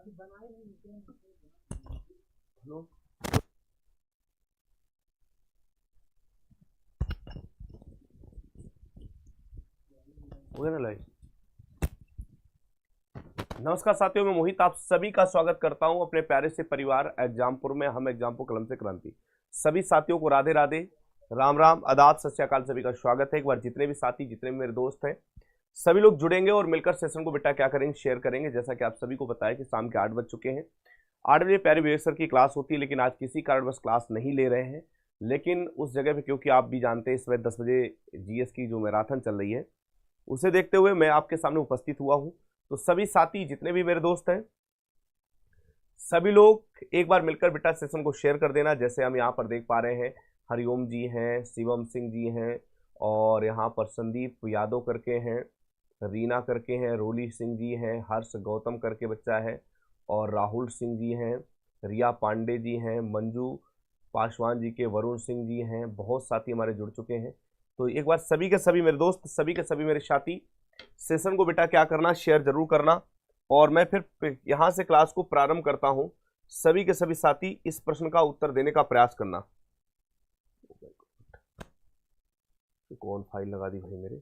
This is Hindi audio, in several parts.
हेलो, हो गया ना लाइव। नमस्कार साथियों, मैं मोहित आप सभी का स्वागत करता हूं अपने प्यारे से परिवार एग्जामपुर में। हम एग्जामपुर कलम से क्रांति। सभी साथियों को राधे राधे, राम राम, आदाब, सत श्री अकाल। सभी का स्वागत है। एक बार जितने भी साथी, जितने भी मेरे दोस्त हैं, सभी लोग जुड़ेंगे और मिलकर सेशन को बेटा क्या करेंगे, शेयर करेंगे। जैसा कि आप सभी को पता है कि शाम के 8 बज चुके हैं। 8 बजे प्यारे विवेक सर की क्लास होती है, लेकिन आज किसी कारणवश क्लास नहीं ले रहे हैं। लेकिन उस जगह पे, क्योंकि आप भी जानते हैं इस वक्त 10 बजे जीएस की जो मैराथन चल रही है, उसे देखते हुए मैं आपके सामने उपस्थित हुआ हूं। तो सभी साथी, जितने भी मेरे दोस्त हैं, सभी लोग एक बार मिलकर बेटा सेशन को शेयर कर देना। जैसे हम यहाँ पर देख पा रहे हैं, हरिओम जी हैं, शिवम सिंह जी हैं, और यहाँ पर संदीप यादव करके हैं, रीना करके हैं, रोली सिंह जी हैं, हर्ष गौतम करके बच्चा है, और राहुल सिंह जी हैं, रिया पांडे जी हैं, मंजू पासवान जी के, वरुण सिंह जी हैं। बहुत साथी हमारे जुड़ चुके हैं। तो एक बार सभी के सभी मेरे दोस्त, सभी के सभी मेरे साथी, सेशन को बेटा क्या करना, शेयर जरूर करना। और मैं फिर यहाँ से क्लास को प्रारंभ करता हूँ। सभी के सभी साथी इस प्रश्न का उत्तर देने का प्रयास करना। कौन फाइल लगा दी भाई मेरे?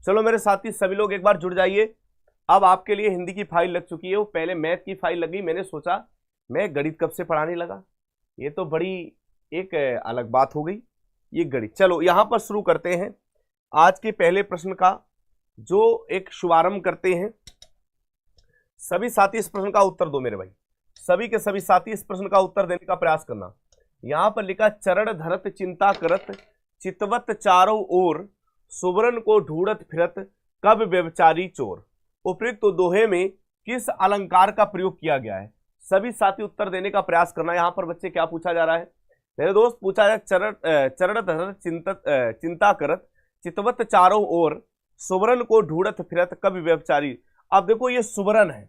चलो मेरे साथी सभी लोग एक बार जुड़ जाइए। अब आपके लिए हिंदी की फाइल लग चुकी है। वो पहले मैथ की फाइल लगी। मैंने सोचा मैं गणित कब से पढ़ाने लगा, ये तो बड़ी एक अलग बात हो गई, ये गणित। चलो यहां पर शुरू करते हैं आज के पहले प्रश्न का, जो एक शुभारंभ करते हैं। सभी साथी इस प्रश्न का उत्तर दो मेरे भाई। सभी के सभी साथी इस प्रश्न का उत्तर देने का प्रयास करना। यहां पर लिखा, चरण धरत चिंता करत, चितवत चारों ओर, सुवर्ण को ढूंढत फिरत, कब व्यभिचारी चोर। उपयुक्त तो दोहे में किस अलंकार का प्रयोग किया गया है? सभी साथी उत्तर देने का प्रयास करना। यहां पर बच्चे क्या पूछा जा रहा है मेरे दोस्त? पूछा जाए चरण धरत चिंता करत, चितवत चारों ओर, सुवर्ण को ढूंढत फिरत, कब व्यभिचारी। अब देखो ये सुवर्ण है,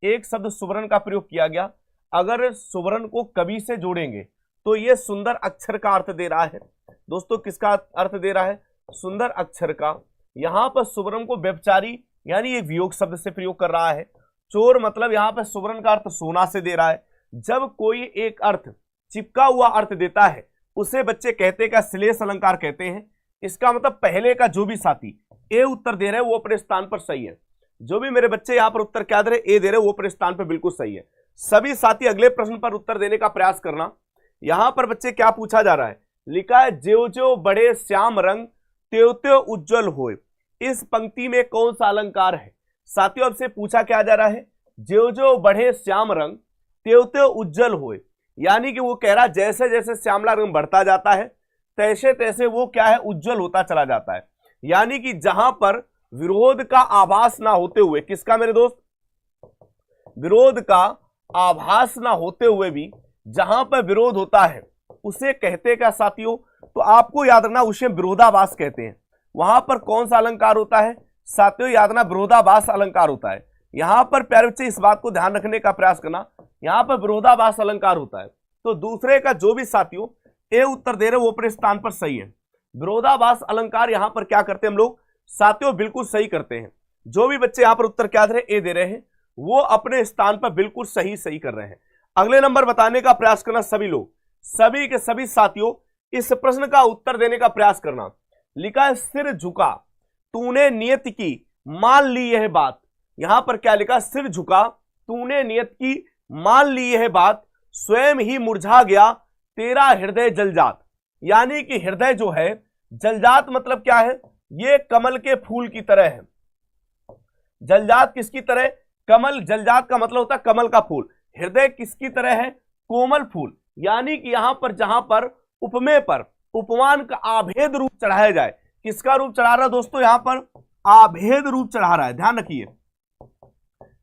एक शब्द सुवर्ण का प्रयोग किया गया। अगर सुवर्ण को कवि से जोड़ेंगे तो ये सुंदर अक्षर का अर्थ दे रहा है। दोस्तों किसका अर्थ दे रहा है? सुंदर अक्षर का। यहां पर सुवर्ण को व्यभिचारी यानी ये वियोग शब्द से प्रयोग कर रहा है। चोर मतलब यहां पर सुवर्ण का अर्थ सोना से दे रहा है। जब कोई एक अर्थ चिपका हुआ अर्थ देता है उसे बच्चे कहते हैं, क्या श्लेष अलंकार कहते हैं। इसका मतलब पहले का जो भी साथी ए उत्तर दे रहे हैं वो अपने स्थान पर सही है। जो भी मेरे बच्चे यहां पर उत्तर क्या दे रहे, ए दे रहे, वो अपने स्थान पर बिल्कुल सही है। सभी साथी अगले प्रश्न पर उत्तर देने का प्रयास करना। यहां पर बच्चे क्या पूछा जा रहा है? लिखा है, ज्यो ज्यो बढ़े श्याम रंग, त्यों त्यों उज्जवल होए। इस पंक्ति में कौन सा अलंकार है? साथियों अब से पूछा क्या जा रहा है? ज्यो ज्यो बढ़े श्याम रंग, त्यों त्यों उज्जवल होए। यानी कि वो कह रहा है जैसे जैसे श्यामला रंग बढ़ता जाता है तैसे तैसे वो क्या है, उज्जवल होता चला जाता है। यानी कि जहां पर विरोध का आभास ना होते हुए, किसका मेरे दोस्त? विरोध का आभास ना होते हुए भी जहां पर विरोध होता है उसे कहते क्या साथियों? तो आपको याद रखना उसे विरोधाभास कहते हैं। वहां पर कौन सा अलंकार होता है साथियों? याद रखना विरोधाभास अलंकार होता है। यहां पर प्यारे बच्चे इस बात को ध्यान रखने का प्रयास करना, यहां पर विरोधाभास अलंकार होता है। तो दूसरे का जो भी साथियों ए उत्तर दे रहे वो अपने स्थान पर सही है। विरोधाभास अलंकार यहां पर क्या करते हैं हम लोग साथियों? बिल्कुल सही करते हैं। जो भी बच्चे यहां पर उत्तर क्या दे रहे, ए दे रहे हैं, वो अपने स्थान पर बिल्कुल सही सही कर रहे हैं। अगले नंबर बताने का प्रयास करना सभी लोग, सभी के सभी साथियों इस प्रश्न का उत्तर देने का प्रयास करना। लिखा है, सिर झुका तूने नियत की, मान ली यह बात। यहां पर क्या लिखा? सिर झुका तूने नियत की, मान ली यह बात, स्वयं ही मुरझा गया तेरा हृदय जलजात। यानी कि हृदय जो है जलजात मतलब क्या है? ये कमल के फूल की तरह है। जलजात किसकी तरह? कमल। जलजात का मतलब होता है कमल का फूल। हृदय किसकी तरह है? कोमल फूल। यानी कि यहां पर जहां पर उपमेय पर उपमान का आभेद रूप चढ़ाया जाए, किसका रूप चढ़ा रहा है दोस्तों? यहां पर आभेद रूप चढ़ा रहा है, ध्यान रखिए।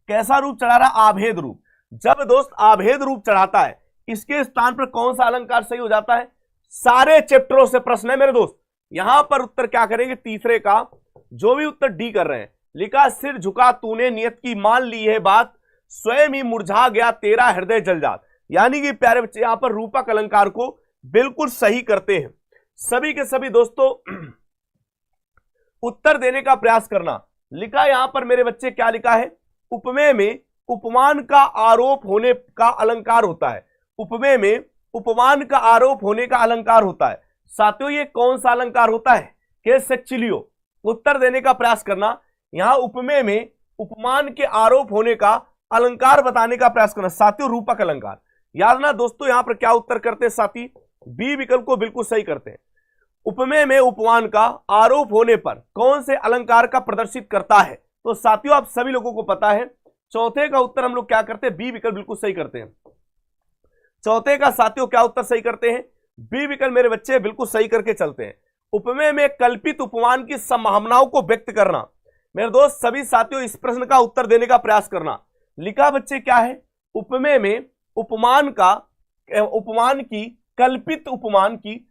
कैसा रूप चढ़ा रहा है? आभेद रूप। जब दोस्त आभेद रूप चढ़ाता है, इसके स्थान पर कौन सा अलंकार सही हो जाता है? सारे चैप्टरों से प्रश्न है मेरे दोस्त। यहां पर उत्तर क्या करेंगे? तीसरे का जो भी उत्तर डी कर रहे हैं, लिखा सिर झुका तूने नियत की मान ली है बात, स्वयं ही मुरझा गया तेरा हृदय जलजात। यानी कि प्यारे बच्चे यहां पर रूपक अलंकार को बिल्कुल सही करते हैं। सभी के सभी दोस्तों उत्तर देने का प्रयास करना। लिखा यहां पर मेरे बच्चे क्या लिखा है? उपमेय में उपमान का आरोप होने का अलंकार होता है। उपमेय में उपमान का आरोप होने का अलंकार होता है। साथियों ये कौन सा अलंकार होता है? केस सेक्चिलियो। उत्तर देने का प्रयास करना। यहां उपमेय में उपमान के आरोप होने का अलंकार बताने का प्रयास करना। साथियों रूपक अलंकार। याद ना दोस्तों यहां पर क्या उत्तर करते हैं साथी? बी विकल्प को बिल्कुल सही करते हैं। उपमेय में उपमान का आरोप होने पर कौन से अलंकार का प्रदर्शित करता है? तो साथियों आप सभी लोगों को पता है, चौथे का उत्तर हम लोग क्या करते हैं? बी विकल्प बिल्कुल सही करते हैं। चौथे का साथियों क्या उत्तर सही करते हैं? बी विकल्प मेरे बच्चे बिल्कुल सही करके चलते हैं। उपमेय में कल्पित उपमान की संभावनाओं को व्यक्त करना। मेरे दोस्त सभी साथियों इस प्रश्न का उत्तर देने का प्रयास करना। लिखा बच्चे क्या है? उपमेय में उपमान की कल्पित उपमान की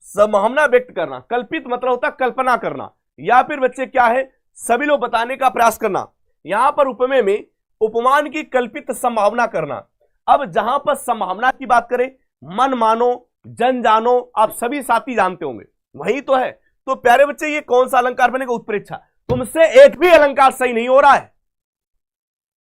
संभावना व्यक्त करना। कल्पित मतलब होता है कल्पना करना, या फिर बच्चे क्या है? सभी लोग बताने का प्रयास करना। यहां पर उपमेय में उपमान की कल्पित संभावना करना। अब जहां पर संभावना की बात करें, मन मानो जन जानो, आप सभी साथी जानते होंगे, वही तो है। तो प्यारे बच्चे ये कौन सा अलंकार बनेगा? उत्प्रेक्षा। तुमसे एक भी अलंकार सही नहीं हो रहा है।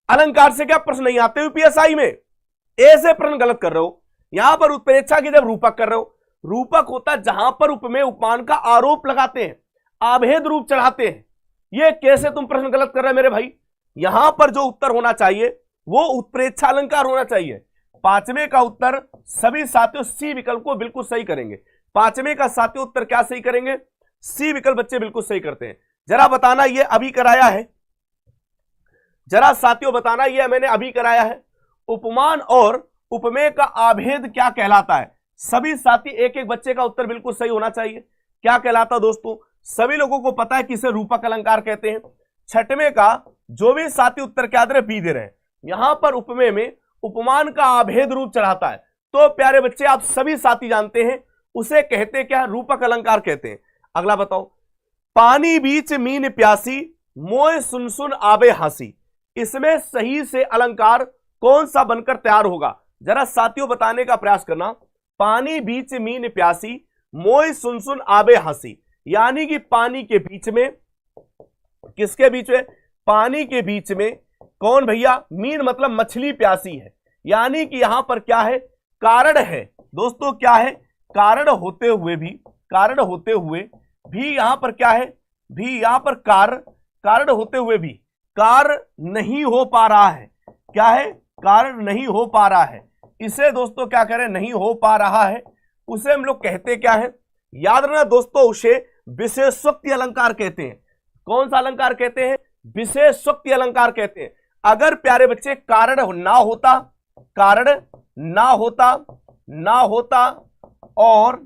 अलंकार से क्या प्रश्न नहीं आते यूपीएसआई में? ए से प्रश्न गलत कर रहे हो। यहां पर उत्प्रेक्षा की जब रूपक कर रहे हो, रूपक होता जहां पर उपमेय उपमान का आरोप लगाते हैं, आभेद रूप चढ़ाते हैं। ये कैसे तुम प्रश्न गलत कर रहे हैं मेरे भाई? यहां पर जो उत्तर होना चाहिए वो उत्प्रेक्षा अलंकार होना चाहिए। पांचवें का उत्तर सभी साथियों सी विकल्प को बिल्कुल सही करेंगे। पांचवें का साथियों उत्तर क्या सही करेंगे? सी विकल्प बच्चे बिल्कुल सही करते हैं। जरा बताना ये अभी कराया है, जरा साथियों बताना ये मैंने अभी कराया है। उपमान और उपमेय का आभेद क्या कहलाता है? सभी साथी एक एक बच्चे का उत्तर बिल्कुल सही होना चाहिए। क्या कहलाता दोस्तों? सभी लोगों को पता है किसे रूपक अलंकार कहते हैं। छठवें का जो भी साथी उत्तर क्या दे रहे? बी दे रहे हैं। यहां पर उपमेय में उपमान का आभेद रूप चढ़ाता है, तो प्यारे बच्चे आप सभी साथी जानते हैं उसे कहते क्या? रूपक अलंकार कहते हैं। अगला बताओ। पानी बीच मीन प्यासी, मोय सुन सुन आबे हासी। इसमें सही से अलंकार कौन सा बनकर तैयार होगा? जरा साथियों बताने का प्रयास करना। पानी बीच मीन प्यासी, मोय सुन सुन आबे हासी। यानी कि पानी के बीच में, किसके बीच में? पानी के बीच में कौन भैया? मीन मतलब मछली प्यासी है। यानी कि यहां पर क्या है? कारण है दोस्तों। क्या है? कारण होते हुए भी यहां पर क्या है? भी यहां पर कारण होते हुए भी कार्य नहीं हो पा रहा है। क्या है? कार्य नहीं हो पा रहा है। इसे दोस्तों क्या करें? नहीं हो पा रहा है, उसे हम लोग कहते क्या है? याद रखना दोस्तों, उसे विशेषोक्ति अलंकार कहते हैं। कौन सा अलंकार कहते हैं? विशेषोक्ति अलंकार कहते हैं। अगर प्यारे बच्चे कारण ना होता और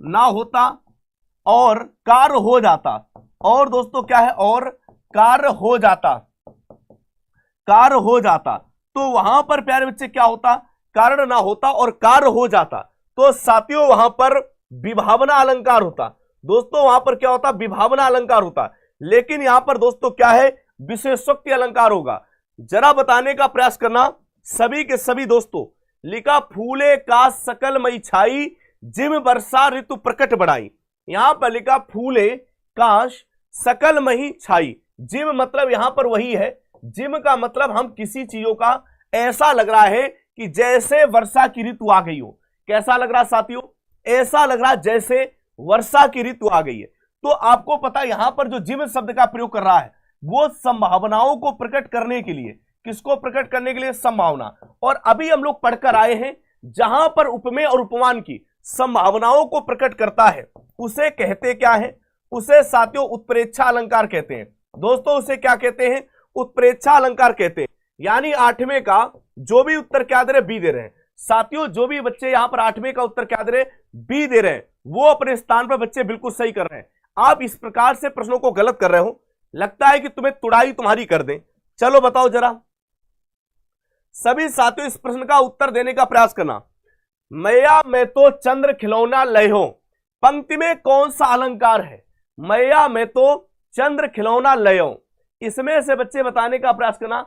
कार्य हो जाता, और दोस्तों क्या है? और कार्य हो जाता, तो वहां पर प्यारे बच्चे क्या होता? कारण ना होता और कार्य हो जाता, तो साथियों वहां पर विभावना अलंकार होता। दोस्तों वहां पर क्या होता? विभावना अलंकार होता। लेकिन यहां पर दोस्तों क्या है? विशेषोक्ति अलंकार होगा। जरा बताने का प्रयास करना सभी के सभी दोस्तों। लिखा फूले का सकल मई छाई, जिम वर्षा ऋतु प्रकट बढ़ाई। यहां पर लिखा फूले काश सकल मही छाई। जिम मतलब यहां पर वही है। जिम का मतलब हम किसी चीजों का ऐसा लग रहा है कि जैसे वर्षा की ऋतु आ गई हो। कैसा लग रहा साथियों? ऐसा लग रहा जैसे वर्षा की ऋतु आ गई है। तो आपको पता है यहां पर जो जिम शब्द का प्रयोग कर रहा है वो संभावनाओं को प्रकट करने के लिए, किसको प्रकट करने के लिए? संभावना। और अभी हम लोग पढ़कर आए हैं जहां पर उपमेय और उपमान की संभावनाओं को प्रकट करता है उसे कहते क्या है? उसे साथियों उत्प्रेक्षा अलंकार कहते हैं। दोस्तों उसे क्या कहते हैं? उत्प्रेक्षा अलंकार कहते हैं। यानी 8वें का जो भी उत्तर क्या दे रहे, बी दे रहे हैं। साथियों जो भी बच्चे यहां पर 8वें का उत्तर क्या दे रहे, बी दे रहे हैं, वो अपने स्थान पर बच्चे बिल्कुल सही कर रहे हैं। आप इस प्रकार से प्रश्नों को गलत कर रहे हो, लगता है कि तुम्हें तुड़ाई तुम्हारी कर दें। चलो बताओ जरा, सभी साथियों इस प्रश्न का उत्तर देने का प्रयास करना। मैया मैं तो चंद्र खिलौना लयो, पंक्ति में कौन सा अलंकार है? मैया मैं तो चंद्र खिलौना लयो, इसमें से बच्चे बताने का प्रयास करना।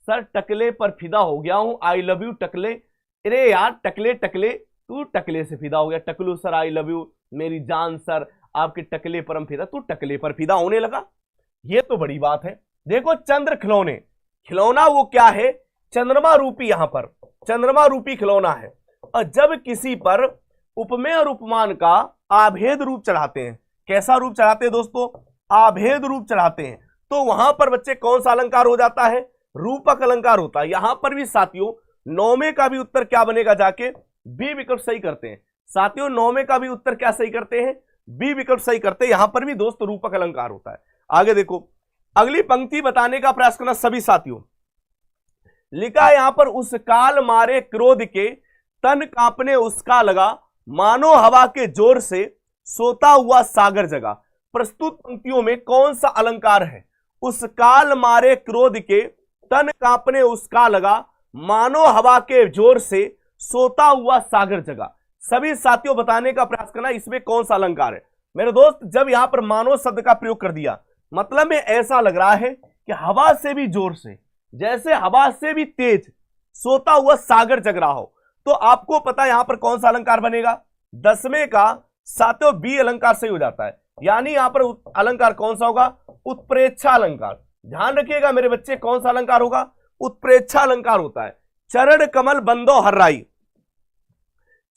सर टकले पर फिदा हो गया हूं, आई लव यू टकले। अरे यार टकले टकले, तू टकले से फिदा हो गया। टकलू सर आई लव यू, मेरी जान सर आपके टकले पर हम फिदा, तू टकले पर फिदा होने लगा, ये तो बड़ी बात है। देखो चंद्र खिलौने, खिलौना वो क्या है? चंद्रमा रूपी, यहां पर चंद्रमा रूपी खिलौना है। और जब किसी पर उपमेय और उपमान का आभेद रूप चढ़ाते हैं, कैसा रूप चढ़ाते हैं दोस्तों? आभेद रूप चढ़ाते हैं, तो वहां पर बच्चे कौन सा अलंकार हो जाता है? रूपक अलंकार होता है। यहां पर भी साथियों 9वें का भी उत्तर क्या बनेगा? जाके बी विकल्प सही करते हैं। साथियों 9वें का भी उत्तर क्या सही करते हैं? बी विकल्प सही करते हैं। यहां पर भी दोस्त रूपक अलंकार होता है। आगे देखो, अगली पंक्ति बताने का प्रयास करना सभी साथियों। लिखा है यहां पर, उस काल मारे क्रोध के तन कांपने उसका लगा, मानो हवा के जोर से सोता हुआ सागर जगा। प्रस्तुत पंक्तियों में कौन सा अलंकार है? उस काल मारे क्रोध के तन कांपने उसका लगा, मानो हवा के जोर से सोता हुआ सागर जगा। सभी साथियों बताने का प्रयास करना इसमें कौन सा अलंकार है। मेरे दोस्त जब यहां पर मानो शब्द का प्रयोग कर दिया, मतलब में ऐसा लग रहा है कि हवा से भी जोर से, जैसे हवा से भी तेज सोता हुआ सागर जग रहा हो। तो आपको पता है यहां पर कौन सा अलंकार बनेगा? 10वें का साथियों बी अलंकार सही हो जाता है। यानी यहां पर अलंकार कौन सा होगा? उत्प्रेक्षा अलंकार। ध्यान रखिएगा मेरे बच्चे, कौन सा अलंकार होगा? उत्प्रेक्षा अलंकार होता है। चरण कमल बंदो हर्राई,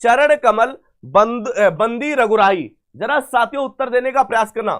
चरण कमल बंदी रघुराई। जरा साथियों उत्तर देने का प्रयास करना।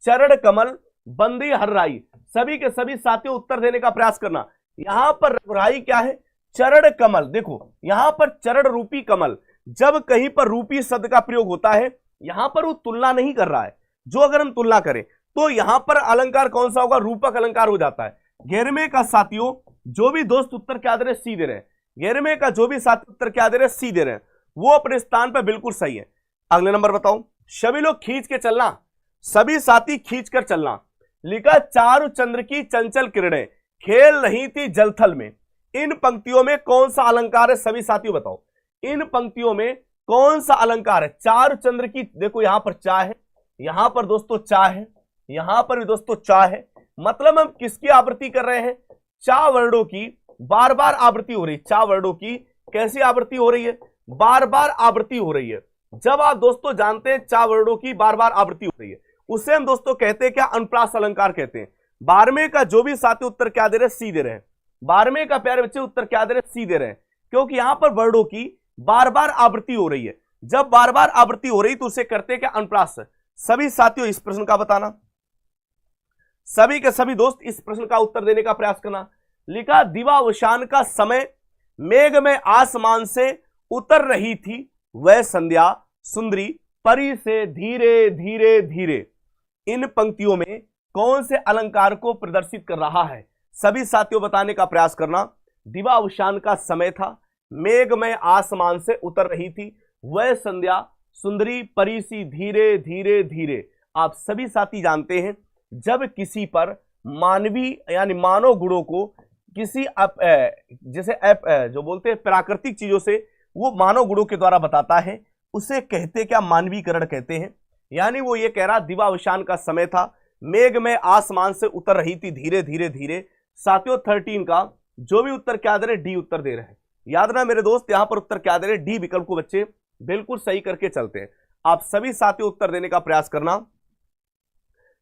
चरण कमल बंदी हर्राई, सभी के सभी साथियों उत्तर देने का प्रयास करना। यहां पर रघुराई क्या है? चरण कमल। देखो यहां पर चरण रूपी कमल, जब कहीं पर रूपी शब्द का प्रयोग होता है, यहां पर वो तुलना नहीं कर रहा है। जो अगर हम तुलना करें तो यहां पर अलंकार कौन सा होगा? रूपक अलंकार हो जाता है। 11वें का साथियों जो भी दोस्त उत्तर क्या दे रहे, सी दे रहे हैं। 11वें का जो भी साथी उत्तर क्या दे रहे, सी दे रहे हैं, वो अपने स्थान पर बिल्कुल सही है। अगले नंबर बताओ, सभी लोग खींच के चलना, सभी साथी खींच कर चलना। लिखा चारु चंद्र की चंचल किरणें खेल रही थी जलथल में। इन पंक्तियों में कौन सा अलंकार है? सभी साथियों बताओ, इन पंक्तियों में कौन सा अलंकार है? चारु चंद्र की, देखो यहां पर चा है, यहां पर दोस्तों चा है, यहां पर भी दोस्तों चा है। मतलब हम किसकी आवृत्ति कर रहे हैं? चा वर्णों की बार बार आवृत्ति हो रही है। चा वर्णों की कैसी आवृत्ति हो रही है? बार बार आवृत्ति हो रही है। जब आप दोस्तों जानते हैं चा वर्णों की बार बार आवृत्ति हो रही है, उसे हम दोस्तों कहते हैं क्या? अनुप्रास अलंकार कहते हैं। 12वें का जो भी साथी उत्तर क्या दे रहे हैं? सी दे रहे हैं। 12वें का प्यारे बच्चे उत्तर क्या दे रहे हैं? सी दे रहे हैं, क्योंकि यहां पर वर्णों की बार बार आवृत्ति हो रही है। जब बार बार आवृत्ति हो रही तो उसे करते क्या? अनुप्रास। सभी साथियों इस प्रश्न का बताना, सभी के सभी दोस्त इस प्रश्न का उत्तर देने का प्रयास करना। लिखा दिवावसान का समय मेघ में आसमान से उतर रही थी वह संध्या सुंदरी परी से धीरे धीरे धीरे। इन पंक्तियों में कौन से अलंकार को प्रदर्शित कर रहा है? सभी साथियों बताने का प्रयास करना। दिवावसान का समय था, मेघ में आसमान से उतर रही थी वह संध्या सुंदरी परी सी धीरे धीरे धीरे। आप सभी साथी जानते हैं जब किसी पर मानवीय यानी मानव गुणों को किसी जैसे जो बोलते हैं प्राकृतिक चीजों से वो मानव गुणों के द्वारा बताता है, उसे कहते क्या? मानवीकरण कहते हैं। यानी वो ये कह रहा दिवावसान का समय था, मेघ में आसमान से उतर रही थी धीरे धीरे धीरे। साथियों 13 का जो भी उत्तर क्या दे रहे? डी उत्तर दे रहे हैं। याद ना मेरे दोस्त, यहां पर उत्तर क्या दे रहे? डी विकल्प को बच्चे बिल्कुल सही करके चलते हैं। आप सभी साथियों उत्तर देने का प्रयास करना।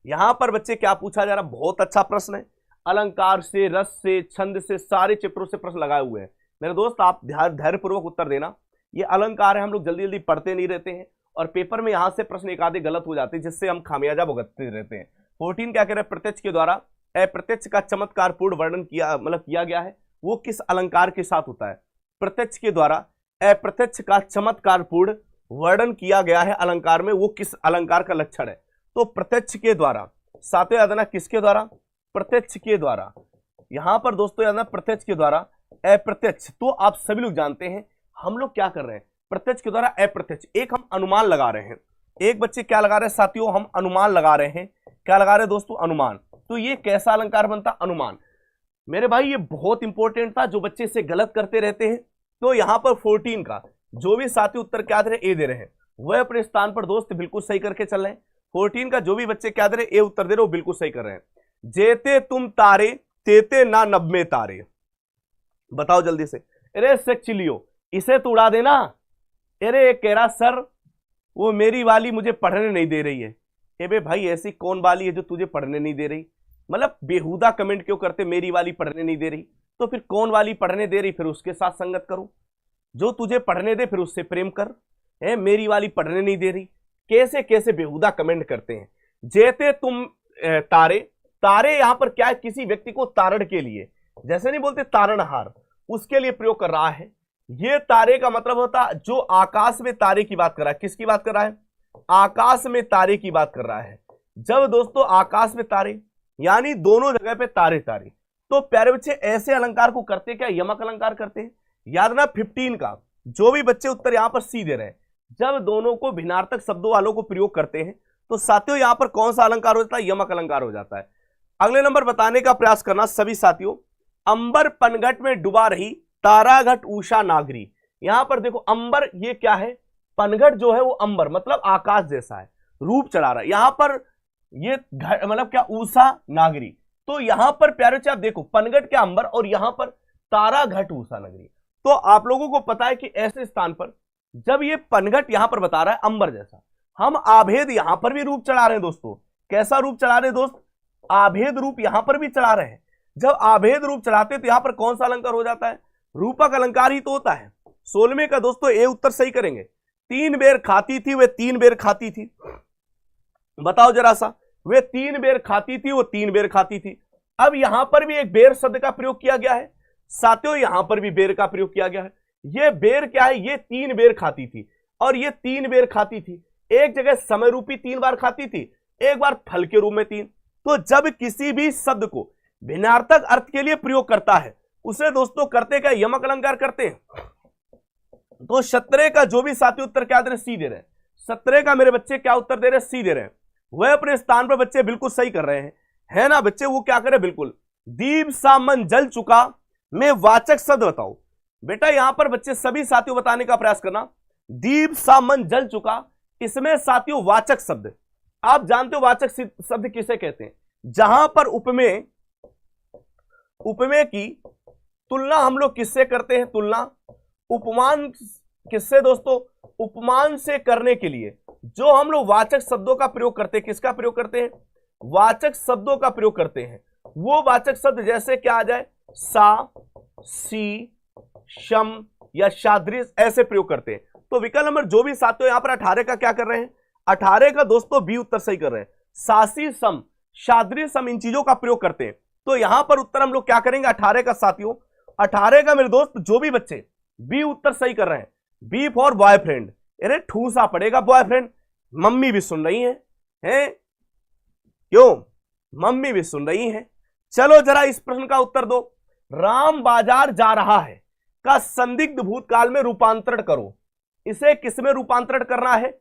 यहां पर बच्चे क्या पूछा जा रहा? बहुत अच्छा प्रश्न है। अलंकार से, रस से, छंद से, सारे चित्रों से प्रश्न लगाए हुए हैं। मेरे दोस्त आप धैर्यपूर्वक उत्तर देना। ये अलंकार है, हम लोग जल्दी जल्दी पढ़ते नहीं रहते हैं और पेपर में यहां से प्रश्न एक आधे गलत हो जाते हैं, जिससे हम खामियाजा भुगतते रहते हैं। 14 क्या कह रहे हैं? प्रत्यक्ष के द्वारा अप्रत्यक्ष का चमत्कारपूर्ण वर्णन किया गया है। वो किस अलंकार के साथ होता है? प्रत्यक्ष के द्वारा अप्रत्यक्ष का चमत्कारपूर्ण वर्णन किया गया है अलंकार में, वो किस अलंकार का लक्षण है? तो प्रत्यक्ष के द्वारा। साथियों याद रखना किसके द्वारा? प्रत्यक्ष के द्वारा। यहां पर दोस्तों याद रखना प्रत्यक्ष के द्वारा, अप्रत्यक्ष। तो आप सभी लोग जानते हैं हम लोग क्या कर रहे हैं, प्रत्यक्ष के द्वारा अप्रत्यक्ष, एक हम अनुमान लगा रहे हैं। एक बच्चे क्या लगा रहे हैं साथियों, हम अनुमान लगा रहे हैं। क्या लगा रहे हैं दोस्तों? अनुमान। तो ये कैसा अलंकार बनता? अनुमान। मेरे भाई ये बहुत इंपॉर्टेंट था, जो बच्चे इसे गलत करते रहते हैं। तो यहां पर 14 का जो भी साथी उत्तर क्या दे रहे, ए दे रहे हैं, वह अपने स्थान पर दोस्त बिल्कुल सही करके चल रहे हैं। 14 का जो भी बच्चे क्या दे रहे, ए उत्तर दे रहे, वो बिल्कुल सही कर रहे हैं। जेते तुम तारे तेते ना नभ में तारे। बताओ जल्दी से। अरे सेक्चिलियो, इसे तो उड़ा देना। अरे कह रहा सर वो मेरी वाली मुझे पढ़ने नहीं दे रही है। ए बे भाई ऐसी कौन वाली है जो तुझे पढ़ने नहीं दे रही? मतलब बेहुदा कमेंट क्यों करते, मेरी वाली पढ़ने नहीं दे रही? तो फिर कौन वाली पढ़ने दे रही, फिर उसके साथ संगत करो। जो तुझे पढ़ने दे फिर उससे प्रेम कर। है मेरी वाली पढ़ने नहीं दे रही, कैसे कैसे बेहुदा कमेंट करते हैं। जेते तुम तारे, तारे यहां पर क्या है, किसी व्यक्ति को तारण के लिए, जैसे नहीं बोलते तारणहार, उसके लिए प्रयोग कर रहा है। ये तारे का मतलब होता जो आकाश में तारे की बात कर रहा है। किसकी बात कर रहा है? आकाश में तारे की बात कर रहा है। जब दोस्तों आकाश में तारे यानी दोनों जगह पे तारे तारे, तो प्यारे बच्चे ऐसे अलंकार को करते क्या? यमक अलंकार करते हैं। याद ना 15 का जो भी बच्चे उत्तर यहां पर सी दे रहे हैं, जब दोनों को भिन्नार्थक शब्दों वालों को प्रयोग करते हैं तो साथियों यहां पर कौन सा अलंकार हो जाता है? यमक अलंकार हो जाता है। अगले नंबर बताने का प्रयास करना सभी साथियों। अंबर पनघट में डुबा रही ताराघट उषा नागरी। यहां पर देखो अंबर ये क्या है? पनघट जो है वो अंबर मतलब आकाश जैसा है, रूप चढ़ा रहा है। यहां पर ये मतलब क्या? उषा नागरी। तो यहां पर प्यारे बच्चे आप देखो पनघट क्या अंबर, और यहां पर ताराघट उषा नगरी। तो आप लोगों को पता है कि ऐसे स्थान पर जब ये पनघट यहां पर बता रहा है अंबर जैसा, हम आभेद यहां पर भी रूप चढ़ा रहे हैं दोस्तों। कैसा रूप चढ़ा रहे हैं दोस्त? आभेद रूप यहां पर भी चढ़ा रहे हैं। जब आभेद रूप चढ़ाते तो यहां पर कौन सा अलंकार हो जाता है? रूपक अलंकार ही तो होता है। 16वें का दोस्तों ए उत्तर सही करेंगे। 3 बेर खाती थी वे 3 बेर खाती थी। बताओ जरा सा, वे 3 बेर खाती थी, वो 3 बेर खाती थी। अब यहां पर भी एक बेर शब्द का प्रयोग किया गया है साथियों, यहां पर भी बेर का प्रयोग किया गया है। ये बेर क्या है? ये 3 बेर खाती थी और ये 3 बेर खाती थी। एक जगह समय रूपी 3 बार खाती थी, एक बार फल के रूप में 3। तो जब किसी भी शब्द को भिन्नार्थक अर्थ के लिए प्रयोग करता है उसे दोस्तों करते क्या? यमक अलंकार करते हैं। तो 17 का जो भी साथी उत्तर क्या दे रहे? सी दे रहे हैं। 17 का मेरे बच्चे क्या उत्तर दे रहे? सी दे रहे हैं। वह अपने स्थान पर बच्चे बिल्कुल सही कर रहे हैं, है ना बच्चे? वो क्या करे? बिल्कुल। दीप सा मन जल चुका में वाचक शब्द बताओ। बेटा यहां पर बच्चे सभी साथियों बताने का प्रयास करना। दीप सा मन जल चुका, इसमें साथियों वाचक शब्द, आप जानते हो वाचक शब्द किसे कहते हैं? जहां पर उपमेय की तुलना हम लोग किससे करते हैं? तुलना। उपमान किससे दोस्तों? उपमान से करने के लिए जो हम लोग वाचक शब्दों का प्रयोग करते हैं, किसका प्रयोग करते हैं? वाचक शब्दों का प्रयोग करते हैं। वो वाचक शब्द जैसे क्या आ जाए? सा, सी, शम या शादृश, ऐसे प्रयोग करते हैं। तो विकल्प नंबर जो भी साथियों यहां पर 18 का क्या कर रहे हैं? 18 का दोस्तों बी उत्तर सही कर रहे हैं। सासी, सम, शादृश, सम, इन चीजों का प्रयोग करते हैं। तो यहां पर उत्तर हम लोग क्या करेंगे 18 का साथियों? 18 का मेरे दोस्त जो भी बच्चे बी उत्तर सही कर रहे हैं, बी फॉर बॉयफ्रेंड। अरे ठूसा पड़ेगा बॉयफ्रेंड। मम्मी भी सुन रही हैं? क्यों? मम्मी भी सुन रही हैं। चलो जरा इस प्रश्न का उत्तर दो। राम बाजार जा रहा है का संदिग्ध भूतकाल में रूपांतरण करो। इसे किसमें रूपांतरण करना है?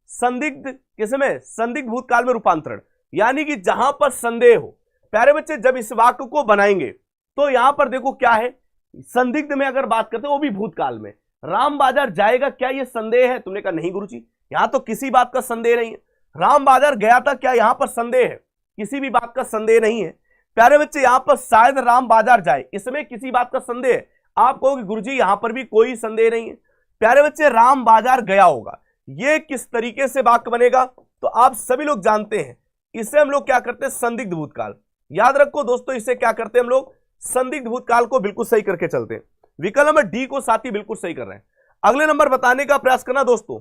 संदिग्ध किसमें? संदिग्ध भूतकाल में रूपांतरण, यानी कि जहां पर संदेह हो। प्यारे बच्चे जब इस वाक्य को बनाएंगे तो यहां पर देखो क्या है, संदिग्ध में अगर बात करते हो वो भी भूतकाल में। राम बाजार जाएगा, क्या ये संदेह है? तुमने कहा नहीं गुरुजी, यहां तो किसी बात का संदेह नहीं है। राम बाजार गया था, क्या यहां पर संदेह है? किसी भी बात का संदेह नहीं है। प्यारे बच्चे यहां पर शायद राम बाजार जाए, इसमें किसी बात का संदेह है? आप कहोगे गुरुजी यहां पर भी कोई संदेह नहीं है। प्यारे बच्चे राम बाजार गया होगा, ये किस तरीके से वाक्य बनेगा? तो आप सभी लोग जानते हैं इसे हम लोग क्या करते हैं? संदिग्ध भूतकाल। याद रखो दोस्तों, इसे क्या करते हैं हम लोग? संदिग्ध भूतकाल को बिल्कुल सही करके चलते हैं। विकल्प नंबर डी को साथी बिल्कुल सही कर रहे हैं। अगले नंबर बताने का प्रयास करना दोस्तों।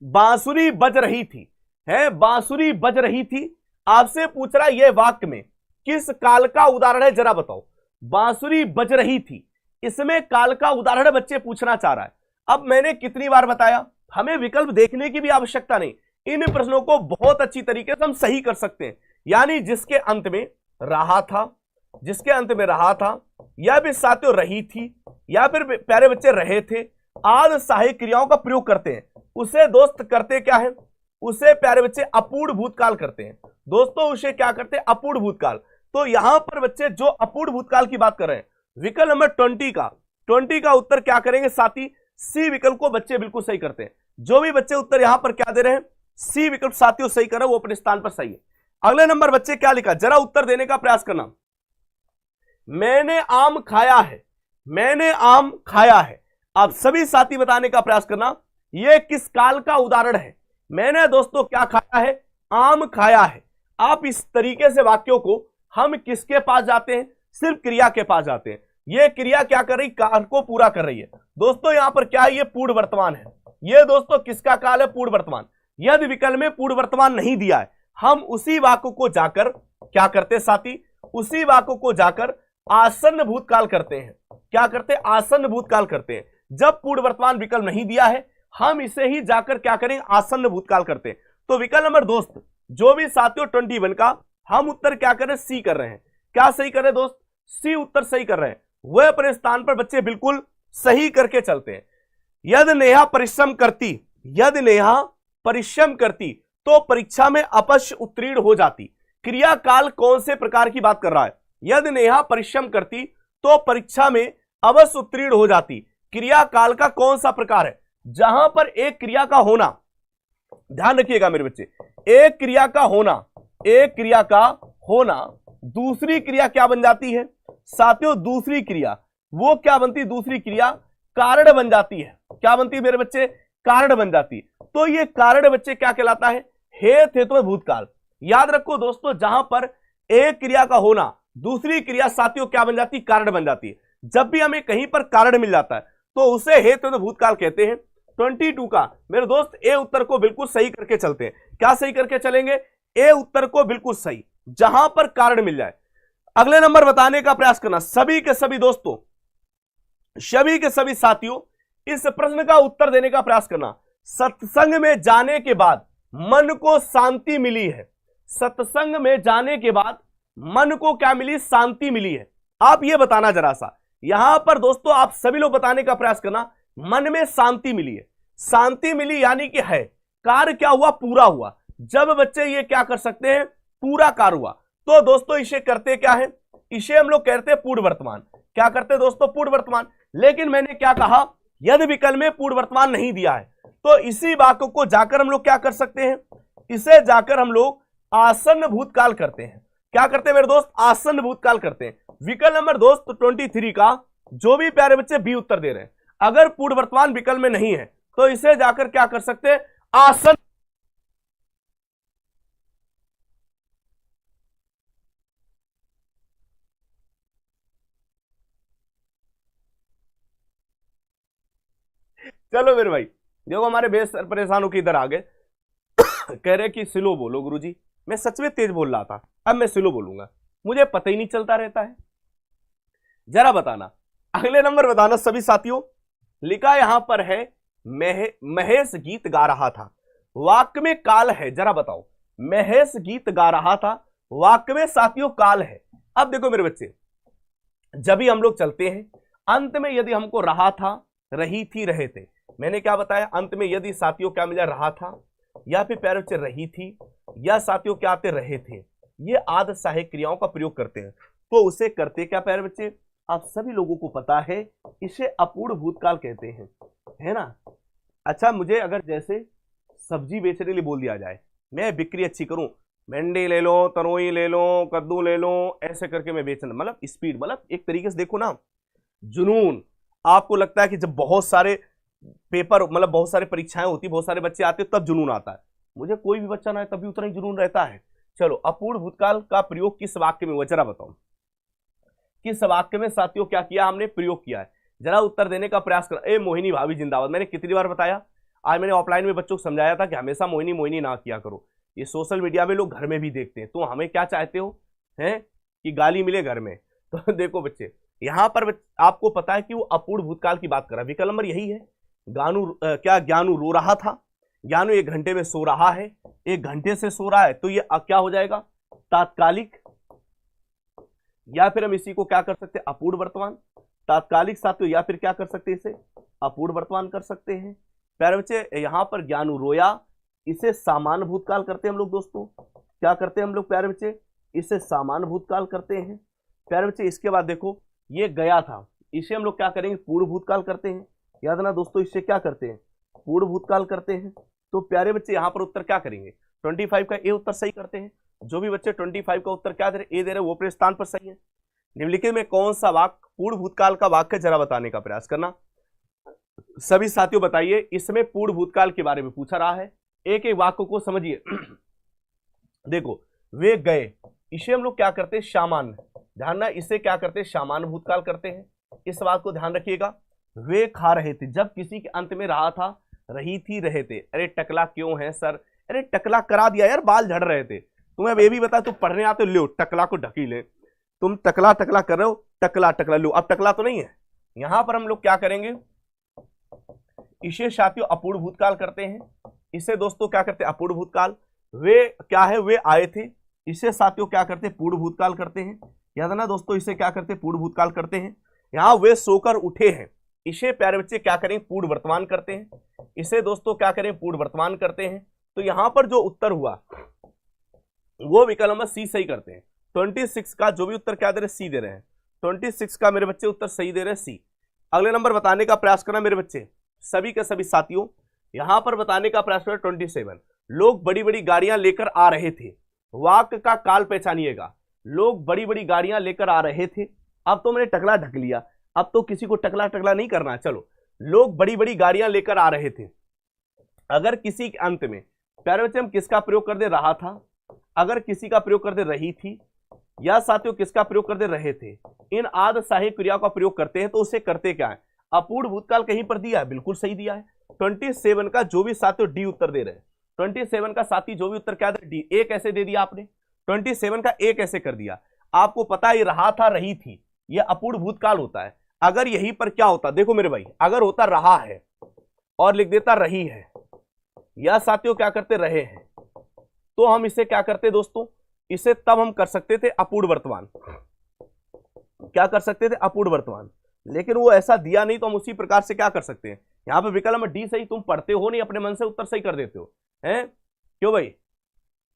बांसुरी बज रही थी, है बांसुरी बज रही थी। आपसे पूछ रहा है यह वाक्य में किस काल का उदाहरण है, जरा बताओ। बांसुरी बज रही थी, इसमें काल का उदाहरण बच्चे पूछना चाह रहा है। अब मैंने कितनी बार बताया, हमें विकल्प देखने की भी आवश्यकता नहीं, इन प्रश्नों को बहुत अच्छी तरीके से हम सही कर सकते हैं। यानी जिसके अंत में रहा था, जिसके अंत में रहा था, या फिर साथियों रही थी, या फिर प्यारे बच्चे रहे थे, आदि सहायक क्रियाओं का प्रयोग करते हैं, उसे दोस्त करते क्या है, उसे प्यारे बच्चे अपूर्ण भूतकाल करते हैं। दोस्तों उसे क्या करते हैं, अपूर्ण भूतकाल। तो यहां पर बच्चे जो अपूर्ण भूतकाल की बात कर रहे हैं, विकल्प नंबर 20 का उत्तर क्या करेंगे साथी, सी विकल्प को बच्चे बिल्कुल सही करते हैं। जो भी बच्चे उत्तर यहां पर क्या दे रहे हैं, सी विकल्प साथियों सही कर रहे हैं, वो अपने स्थान पर सही है। अगले नंबर बच्चे क्या लिखा, जरा उत्तर देने का प्रयास करना। मैंने आम खाया है, मैंने आम खाया है। आप सभी साथी बताने का प्रयास करना, यह किस काल का उदाहरण है। मैंने दोस्तों क्या खाया है, आम खाया है। आप इस तरीके से वाक्यों को हम किसके पास जाते हैं, सिर्फ क्रिया के पास जाते हैं। यह क्रिया क्या कर रही, काल को पूरा कर रही है। दोस्तों यहां पर क्या है, यह पूर्ण वर्तमान है। यह दोस्तों किसका काल है, पूर्ण वर्तमान। यदि विकल्प में पूर्ण वर्तमान नहीं दिया है, हम उसी वाक्य को जाकर क्या करते साथी, उसी वाक्य को जाकर आसन्न भूतकाल करते हैं। क्या करते हैं, आसन्न भूतकाल करते हैं। जब पूर्ण वर्तमान विकल्प नहीं दिया है, हम इसे ही जाकर क्या करेंगे, आसन्न भूतकाल करते हैं। तो विकल्प नंबर दोस्त जो भी साथियों 21 का हम उत्तर क्या कर रहे हैं, सी कर रहे हैं। क्या सही कर रहे हैं दोस्त, सी उत्तर सही कर रहे हैं। वह अपने स्थान पर बच्चे बिल्कुल सही करके चलते हैं। यदि नेहा परिश्रम करती, यदि नेहा परिश्रम करती तो परीक्षा में अवश्य उत्तीर्ण हो जाती। क्रिया काल कौन से प्रकार की बात कर रहा है, यदि नेहा परिश्रम करती तो परीक्षा में अवश्य उत्तीर्ण हो जाती। क्रिया काल का कौन सा प्रकार है, जहां पर एक क्रिया का होना, ध्यान रखिएगा मेरे बच्चे, एक क्रिया का होना, एक क्रिया का होना दूसरी क्रिया क्या बन जाती है साथियों, दूसरी क्रिया वो क्या बनती है, दूसरी क्रिया कारण बन जाती है। क्या बनती है मेरे बच्चे, कारण बन जाती है। तो ये कारण बच्चे क्या कहलाता है, हेतु हेतु भूतकाल। याद रखो दोस्तों, जहां पर एक क्रिया का होना दूसरी क्रिया साथियों क्या बन जाती है, कारण बन जाती है। जब भी हमें कहीं पर कारण मिल जाता है तो उसे हेतु भूतकाल कहते हैं। 22 का मेरे दोस्त ए उत्तर को बिल्कुल सही करके चलते हैं। क्या सही करके चलेंगे, ए उत्तर को बिल्कुल सही, जहां पर कारण मिल जाए। अगले नंबर बताने का प्रयास करना। सभी के सभी दोस्तों, सभी के सभी साथियों इस प्रश्न का उत्तर देने का प्रयास करना। सत्संग में जाने के बाद मन को शांति मिली है। सत्संग में जाने के बाद मन को क्या मिली, शांति मिली है। आप ये बताना जरा सा, यहां पर दोस्तों आप सभी लोग बताने का प्रयास करना, मन में शांति मिली है। शांति मिली यानी कि है, कार्य क्या हुआ, पूरा हुआ। जब बच्चे ये क्या कर सकते हैं, पूरा कार्य हुआ, तो दोस्तों इसे करते क्या है, इसे हम लोग कहते हैं पूर्ण वर्तमान। क्या करते हैं दोस्तों, पूर्ण वर्तमान। लेकिन मैंने क्या कहा, यदि विकल्प में पूर्ण वर्तमान नहीं दिया है तो इसी वाक्य को जाकर हम लोग क्या कर सकते हैं, इसे जाकर हम लोग आसन्न भूतकाल करते हैं। क्या करते हैं मेरे दोस्त, आसन्न भूतकाल करते हैं। विकल्प नंबर दोस्त 23 का जो भी प्यारे बच्चे बी उत्तर दे रहे हैं, अगर पूर्ण वर्तमान विकल्प में नहीं है तो इसे जाकर क्या कर सकते हैं, आसन्न। चलो मेरे भाई देखो, हमारे बेस सर परेशान होकर इधर आ गए। कह रहे कि स्लो बोलो गुरुजी। मैं सच में तेज बोल रहा था, अब मैं स्लो बोलूंगा, मुझे पता ही नहीं चलता रहता है। जरा बताना, अगले नंबर बताना सभी साथियों। लिखा यहां पर है महेश गीत गा रहा था, वाक्य में काल है। जरा बताओ, महेश गीत गा रहा था, वाक्य में साथियों काल है। अब देखो मेरे बच्चे, जब भी हम लोग चलते हैं अंत में यदि हमको रहा था, रही थी, रहे थे, मैंने क्या बताया, अंत में यदि साथियों क्या मिला, रहा था या फिर प्यारे बच्चे रही थी या साथियों क्या आते, रहे थे, ये आदि सहायक क्रियाओं का प्रयोग करते हैं। तो उसे करते क्या प्यारे बच्चे, आप सभी लोगों को पता है, इसे अपूर्ण भूतकाल कहते हैं, है ना। अच्छा, मुझे अगर जैसे सब्जी बेचने के लिए बोल दिया जाए, मैं बिक्री अच्छी करूं, भिंडी ले लो, तरोई ले लो, कद्दू ले लो, ऐसे करके मैं बेचना, मतलब स्पीड, मतलब एक तरीके से देखो ना, जुनून। आपको लगता है कि जब बहुत सारे पेपर, मतलब बहुत सारे परीक्षाएं होती, बहुत सारे बच्चे आते तब जुनून आता है। मुझे कोई भी बच्चा ना है तभी उतना ही जुनून रहता है। चलो, अपूर्ण भूतकाल का प्रयोग किस वाक्य में हुआ, जरा बताओ, किस वाक्य में साथियों क्या किया हमने, प्रयोग किया है। जरा उत्तर देने का प्रयास कर। ए मोहिनी भाभी जिंदाबाद। मैंने कितनी बार बताया, आज मैंने ऑफलाइन में बच्चों को समझाया था कि हमेशा मोहिनी मोहिनी ना किया करो, ये सोशल मीडिया में लोग घर में भी देखते हैं। तो हमें क्या चाहते हो, हैं कि गाली मिले घर में। तो देखो बच्चे, यहां पर आपको पता है कि वो अपूर्ण भूतकाल की बात कर रहा है। विकल्प नंबर यही है, ज्ञानू रो रहा था, ज्ञानू 1 घंटे में सो रहा है, 1 घंटे से सो रहा है, तो ये क्या हो जाएगा, तात्कालिक, या फिर हम इसी को क्या कर सकते हैं, अपूर्ण वर्तमान। तात्कालिक साथियों, या फिर क्या कर सकते हैं, इसे अपूर्ण वर्तमान कर सकते हैं। प्यारे बच्चे, यहां पर ज्ञानू रोया, इसे सामान्य भूतकाल करते हैं हम लोग दोस्तों। क्या करते हैं हम लोग प्यारे बच्चे, इसे सामान्य भूतकाल करते हैं। प्यारे बच्चे, इसके बाद देखो ये गया था, इसे हम लोग क्या करेंगे, पूर्व भूतकाल करते हैं। याद ना दोस्तों, इससे क्या करते हैं, पूर्व भूतकाल करते हैं। तो प्यारे बच्चे यहाँ पर उत्तर क्या करेंगे, 25 का ए उत्तर सही करते हैं। जो भी बच्चे 25 का उत्तर क्या दे रहे, ए दे रहे, वो अपने स्थान पर सही है। निम्नलिखित में कौन सा वाक्य पूर्व भूतकाल का वाक्य, जरा बताने का प्रयास करना। सभी साथियों बताइए, इसमें पूर्व भूतकाल के बारे में पूछा रहा है, एक एक वाक्य को समझिए। देखो, वे गए, इसे हम लोग क्या करते हैं, सामान्य, ध्यान ना, इसे क्या करते हैं, सामान्य भूतकाल करते हैं। इस बात को ध्यान रखिएगा। वे खा रहे थे, जब किसी के अंत में रहा था, रही थी, रहे थे। अरे टकला क्यों है सर, अरे टकला करा दिया यार, बाल झड़ रहे थे। तुम्हें अब ये भी बता, तुम पढ़ने आते हो, लो टकला को ढकी ले, तुम टकला टकला कर रहे हो, टकला टकला लो, अब टकला तो नहीं है। यहां पर हम लोग क्या करेंगे, इसे साथियों अपूर्ण भूतकाल करते हैं। इसे दोस्तों क्या करते हैं, अपूर्ण भूतकाल। वे क्या है, वे आए थे, इसे साथियों क्या करते हैं, पूर्ण भूतकाल करते हैं। याद है ना दोस्तों, इसे क्या करते हैं, पूर्ण भूतकाल करते हैं। यहां वे सोकर उठे हैं, इसे प्यारे बच्चे क्या करें, पूर्ण वर्तमान करते हैं। इसे दोस्तों क्या करें, पूर्ण वर्तमान करते हैं। तो यहां पर जो उत्तर हुआ वो विकल्प नंबर सी सही करते हैं। 26 का जो भी उत्तर क्या दे रहे, सी दे रहे हैं। 26 का मेरे बच्चे उत्तर सही दे रहे हैं, सी। अगले नंबर बताने का प्रयास करना मेरे बच्चे, सभी के सभी साथियों, यहां पर बताने का प्रयास करें। 27, लोग बड़ी बड़ी गाड़ियां लेकर आ रहे थे। वाक्य का काल पहचानिएगा, लोग बड़ी बड़ी गाड़ियां लेकर आ रहे थे। अब तो मैंने टकला ढक लिया, अब तो किसी को टकला टकला नहीं करना। चलो, लोग बड़ी बड़ी गाड़ियां लेकर आ रहे थे। अगर किसी के अंत में प्यारे बच्चे हम किसका प्रयोग कर दे, रहा था, अगर किसी का प्रयोग कर दे, रही थी, या साथियों किसका प्रयोग कर दे, रहे थे, इन आदि सहायक क्रियाओं का प्रयोग करते हैं, तो उसे करते क्या है, अपूर्ण भूतकाल कहीं पर दिया है, बिल्कुल सही दिया है। 27 का जो भी साथियों डी उत्तर दे रहे हैं, 27 का साथी जो भी उत्तर क्या दे, डी। ए कैसे दे दिया आपने, 27 का ए कैसे कर दिया। आपको पता है रहा था, रही थी, यह अपूर्ण भूतकाल होता है। अगर यहीं पर क्या होता, देखो मेरे भाई, अगर होता रहा है और लिख देता रही है, या साथियों क्या करते, रहे हैं, तो हम इसे क्या करते दोस्तों, इसे तब हम कर सकते थे अपूर्ण वर्तमान। क्या कर सकते थे, अपूर्ण वर्तमान। लेकिन वो ऐसा दिया नहीं, तो हम उसी प्रकार से क्या कर सकते हैं, यहां पे विकल्प में डी सही। तुम पढ़ते हो नहीं, अपने मन से उत्तर सही कर देते हो, हैं क्यों भाई,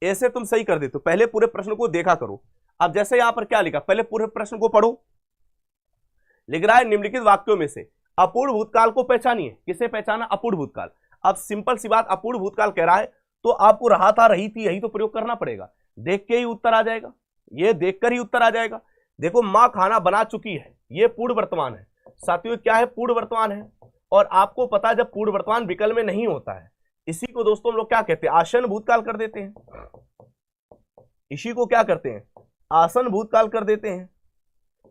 ऐसे तुम सही कर देते हो। पहले पूरे प्रश्न को देखा करो। अब जैसे यहां पर क्या लिखा, पहले पूरे प्रश्न को पढ़ो। लिख रहा है, निम्नलिखित वाक्यों में से अपूर्ण भूतकाल को पहचानिए। किसे पहचाना, अपूर्ण भूतकाल। अब सिंपल सी बात, अपूर्ण भूतकाल कह रहा है, तो आपको रहा था, रही थी, यही तो प्रयोग करना पड़ेगा। देख के ही उत्तर आ जाएगा, ये देखकर ही उत्तर आ जाएगा। देखो, मां खाना बना चुकी है, ये पूर्ण वर्तमान है साथियों, क्या है, पूर्ण वर्तमान है। और आपको पता है, जब पूर्ण वर्तमान विकल्प में नहीं होता है, इसी को दोस्तों हम लोग क्या कहते हैं, आसन भूतकाल कर देते हैं। इसी को क्या करते हैं, आसन भूतकाल कर देते हैं।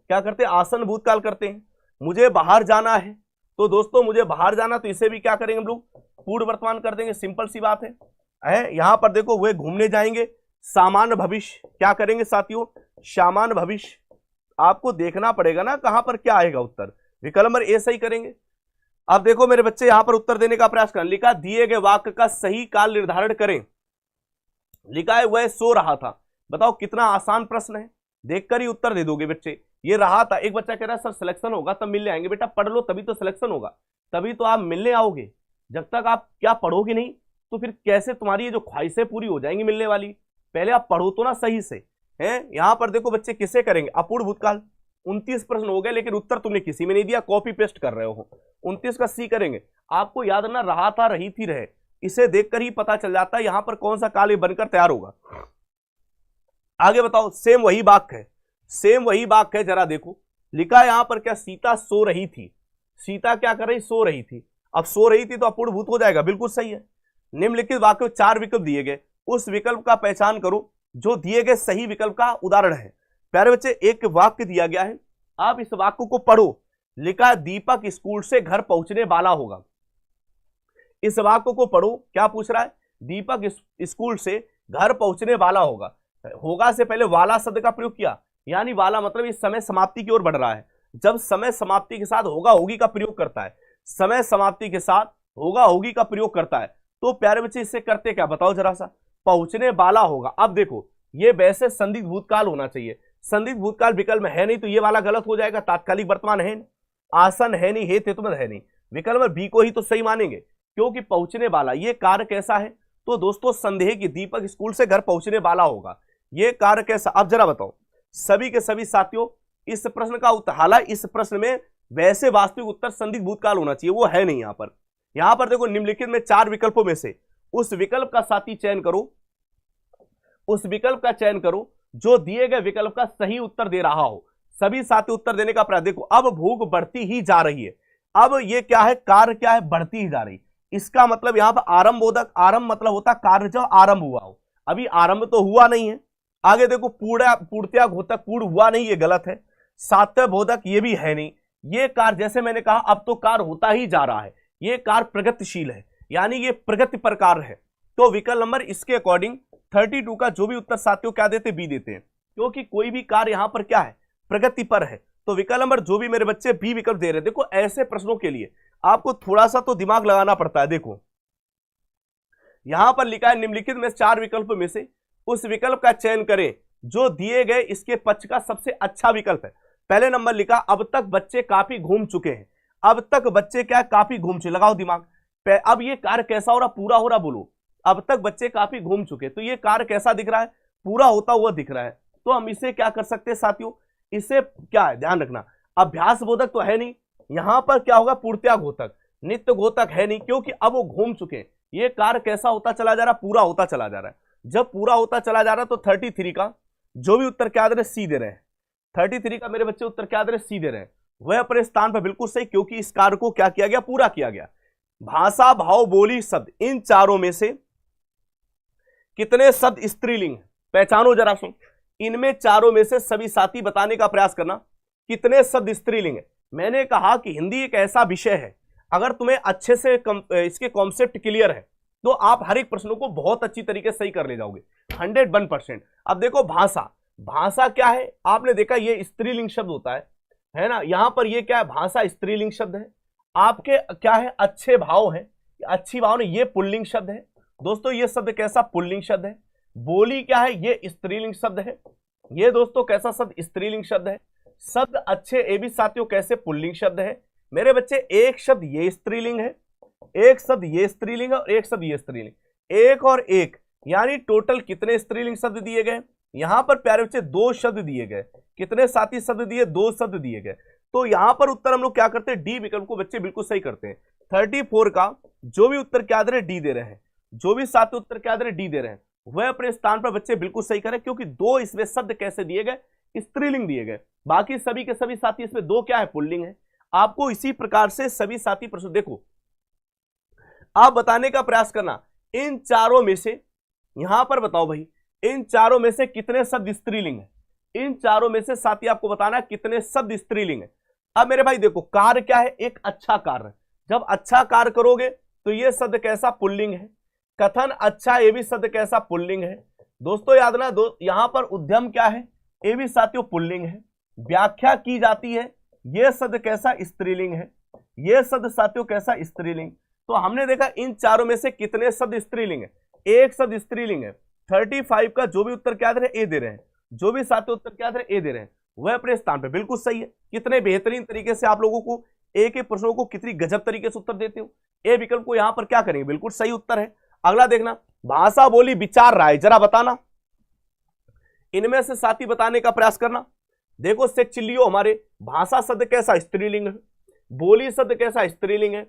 क्या करते हैं, आसन भूतकाल करते हैं। मुझे बाहर जाना है, तो दोस्तों मुझे बाहर जाना, तो इसे भी क्या करेंगे हम लोग, पूर्ण वर्तमान कर देंगे। सिंपल सी बात है। यहां पर देखो, वे घूमने जाएंगे, सामान्य भविष्य क्या करेंगे साथियों, सामान्य भविष्य। आपको देखना पड़ेगा ना कहां पर क्या आएगा उत्तर, विकल्प नंबर ए सही करेंगे। अब देखो मेरे बच्चे, यहां पर उत्तर देने का प्रयास करें। लिखा, दिए गए वाक्य का सही काल निर्धारण करें। लिखा है, वह सो रहा था। बताओ कितना आसान प्रश्न है, देखकर ही उत्तर दे दोगे बच्चे। ये रहा था, एक बच्चा कह रहा है सर सिलेक्शन होगा तब मिलने आएंगे। बेटा पढ़ लो, तभी तो सिलेक्शन होगा, तभी तो आप मिलने आओगे। जब तक आप क्या पढ़ोगे नहीं, तो फिर कैसे तुम्हारी ये जो ख्वाहिशें पूरी हो जाएंगी मिलने वाली। पहले आप पढ़ो तो ना सही से, है। यहां पर देखो बच्चे, किसे करेंगे, अपूर्ण भूतकाल। 29 प्रश्न हो गए, लेकिन उत्तर तुमने किसी में नहीं दिया, कॉपी पेस्ट कर रहे हो। 29 का सी करेंगे। आपको याद ना, रहा था, रही थी, रहे, इसे देखकर ही पता चल जाता है यहां पर कौन सा काल बनकर तैयार होगा। आगे बताओ, सेम वही वाक्य है, सेम वही वाक्य है, जरा देखो। लिखा है यहां पर क्या, सीता सो रही थी। सीता क्या कर रही, सो रही थी। अब सो रही थी तो अपूर्ण भूत हो जाएगा, बिल्कुल सही है। निम्नलिखित वाक्य 4 विकल्प दिए गए, उस विकल्प का पहचान करो जो दिए गए सही विकल्प का उदाहरण है। प्यारे बच्चे, एक वाक्य दिया गया है, आप इस वाक्य को पढ़ो। लिखा है, दीपक स्कूल से घर पहुंचने वाला होगा। इस वाक्य को पढ़ो, क्या पूछ रहा है, दीपक स्कूल से घर पहुंचने वाला होगा। होगा से पहले वाला शब्द का प्रयोग किया, यानी वाला मतलब इस समय समाप्ति की ओर बढ़ रहा है। जब समय समाप्ति के साथ होगा होगी का प्रयोग करता है, समय समाप्ति के साथ होगा होगी का प्रयोग करता है, तो प्यारे बच्चे इससे करते क्या बताओ जरा सा, पहुंचने वाला होगा। अब देखो ये वैसे संदिग्ध भूतकाल होना चाहिए, संदिग्ध भूतकाल विकल्प में है नहीं तो ये वाला गलत हो जाएगा, तात्कालिक वर्तमान है नहीं, आसन है नहीं, हेतु तुम है नहीं, विकल्प बी को ही तो सही मानेंगे क्योंकि पहुंचने वाला। ये कार्य कैसा है तो दोस्तों संदेह की दीपक स्कूल से घर पहुंचने वाला होगा, ये कार्य कैसा। अब जरा बताओ सभी के सभी साथियों इस प्रश्न का उत्तर, हालांकि इस प्रश्न में वैसे वास्तविक उत्तर संदिग्ध भूतकाल होना चाहिए, वो है नहीं यहां पर देखो निम्नलिखित में 4 विकल्पों में से उस विकल्प का साथी चयन करो, उस विकल्प का चयन करो जो दिए गए विकल्प का सही उत्तर दे रहा हो। सभी साथी उत्तर देने का प्रयास। देखो अब भूख बढ़ती ही जा रही है, अब ये क्या है, कार्य क्या है, बढ़ती ही जा रही। इसका मतलब यहां पर आरंभ बोधक, आरंभ मतलब होता कार्य जब आरंभ हुआ हो, अभी आरंभ तो हुआ नहीं है। आगे देखो पूर्णतया घोतक, पूर्ण हुआ नहीं, ये गलत है। सात्य बोधक ये भी है नहीं। ये कार्य जैसे मैंने कहा अब तो कार्य होता ही जा रहा है, ये कार्य प्रगतिशील है, यानी ये प्रगति पर कार्य है। तो विकल्प नंबर इसके अकॉर्डिंग 32 का जो भी उत्तर साथियों क्या देते, बी देते हैं, क्योंकि कोई भी कार्य यहां पर क्या है, प्रगति पर है। तो विकल्प नंबर जो भी मेरे बच्चे बी विकल्प दे रहे हैं। देखो ऐसे प्रश्नों के लिए आपको थोड़ा सा तो दिमाग लगाना पड़ता है। देखो यहां पर लिखा है निम्नलिखित में 4 विकल्प में से उस विकल्प का चयन करें जो दिए गए इसके पक्ष का सबसे अच्छा विकल्प है। पहले नंबर लिखा अब तक बच्चे काफी घूम चुके हैं, अब तक बच्चे क्या काफी घूम चुके, लगाओ दिमाग। अब ये कार्य कैसा हो रहा, पूरा हो रहा, बोलो। अब तक बच्चे काफी घूम चुके, तो ये कार्य कैसा दिख रहा है, पूरा होता हुआ दिख रहा है। तो हम इसे क्या कर सकते हैं साथियों, इसे क्या है ध्यान रखना, अभ्यास बोधक तो है नहीं, यहां पर क्या होगा पूर्णतया घोतक, नित्य घोतक है नहीं, क्योंकि अब वो घूम चुके हैं। ये कार्य कैसा होता चला जा रहा, पूरा होता चला जा रहा है। जब पूरा होता चला जा रहा है तो 33 का जो भी उत्तर क्या दे रहे, सी दे रहे हैं। 33 का मेरे बच्चे उत्तर क्या दे रहे, सी दे रहे हैं। वह अपने स्थान पर बिल्कुल सही, क्योंकि इस कार्य को क्या किया गया, पूरा किया गया। भाषा भाव बोली शब्द, इन चारों में से कितने शब्द स्त्रीलिंग है, पहचानो जरा सुन। इनमें चारों में से सभी साथी बताने का प्रयास करना कितने शब्द स्त्रीलिंग है। मैंने कहा कि हिंदी एक ऐसा विषय है, अगर तुम्हें अच्छे से इसके कॉन्सेप्ट क्लियर है तो आप हर एक प्रश्नों को बहुत अच्छी तरीके से सही कर ले जाओगे, 101%। अब देखो भाषा, भाषा क्या है, आपने देखा ये स्त्रीलिंग शब्द होता है ना। यहां पर ये क्या है, भाषा स्त्रीलिंग शब्द है। आपके क्या है, अच्छे भाव है, अच्छी भावना, ये पुल्लिंग शब्द है। दोस्तों ये शब्द कैसा, पुल्लिंग शब्द है। बोली क्या है, ये स्त्रीलिंग शब्द है। ये दोस्तों कैसा शब्द, स्त्रीलिंग शब्द है। शब्द अच्छे, ये भी साथियों कैसे, पुल्लिंग शब्द है। मेरे बच्चे एक शब्द ये स्त्रीलिंग है, एक शब्द ये स्त्रीलिंग है और एक शब्द ये स्त्रीलिंग। एक और एक यानी टोटल कितने स्त्रीलिंग शब्द दिए गए, यहां पर प्यारे बच्चे 2 शब्द दिए गए। कितने साथी शब्द दिए, 2 शब्द दिए गए। तो यहां पर उत्तर हम लोग क्या करते हैं, डी विकल्प को बच्चे बिल्कुल सही करते हैं। 34 का जो भी उत्तर क्या दे रहे, डी दे रहे हैं। जो भी साथी उत्तर क्या दे रहे, डी दे रहे हैं। वह अपने स्थान पर बच्चे बिल्कुल सही करें, क्योंकि 2 इसमें शब्द कैसे दिए गए, स्त्रीलिंग दिए गए। बाकी सभी के सभी साथी इसमें 2 क्या है, पुल्लिंग है। आपको इसी प्रकार से सभी साथी प्रश्न देखो, आप बताने का प्रयास करना इन चारों में से, यहां पर बताओ भाई इन चारों में से कितने शब्द स्त्रीलिंग है। इन चारों में से साथी आपको बताना है कितने शब्द स्त्रीलिंग है। अब मेरे भाई देखो कार्य क्या है, एक अच्छा कार्य। जब अच्छा कार्य करोगे तो ये शब्द कैसा, पुल्लिंग है। कथन अच्छा, ये भी शब्द कैसा, पुल्लिंग है। दोस्तों याद ना यहां पर उद्यम क्या है, ये भी साथियों पुल्लिंग है। व्याख्या की जाती है, यह शब्द कैसा, स्त्रीलिंग है। यह शब्द साथियों कैसा, स्त्रीलिंग। तो हमने देखा इन चारों में से कितने शब्द स्त्रीलिंग है, एक शब्द स्त्रीलिंग है। 35 का जो भी उत्तर क्या दे रहे हैं, ए दे रहे हैं। जो भी साथियों उत्तर क्या दे रहे हैं, ए दे रहे हैं। वह अपने स्थान पे बिल्कुल सही है। कितने बेहतरीन तरीके से आप लोगों को एक एक प्रश्नों को कितनी गजब तरीके से उत्तर देते हो। ए विकल्प को यहां पर क्या करेंगे, बिल्कुल सही उत्तर है। अगला देखना, भाषा बोली विचार राय, जरा बताना इनमें से साथी बताने का प्रयास करना। देखो सेक्चिलियो, हमारे भाषा शब्द कैसा, स्त्रीलिंग है। बोली शब्द कैसा, स्त्रीलिंग है।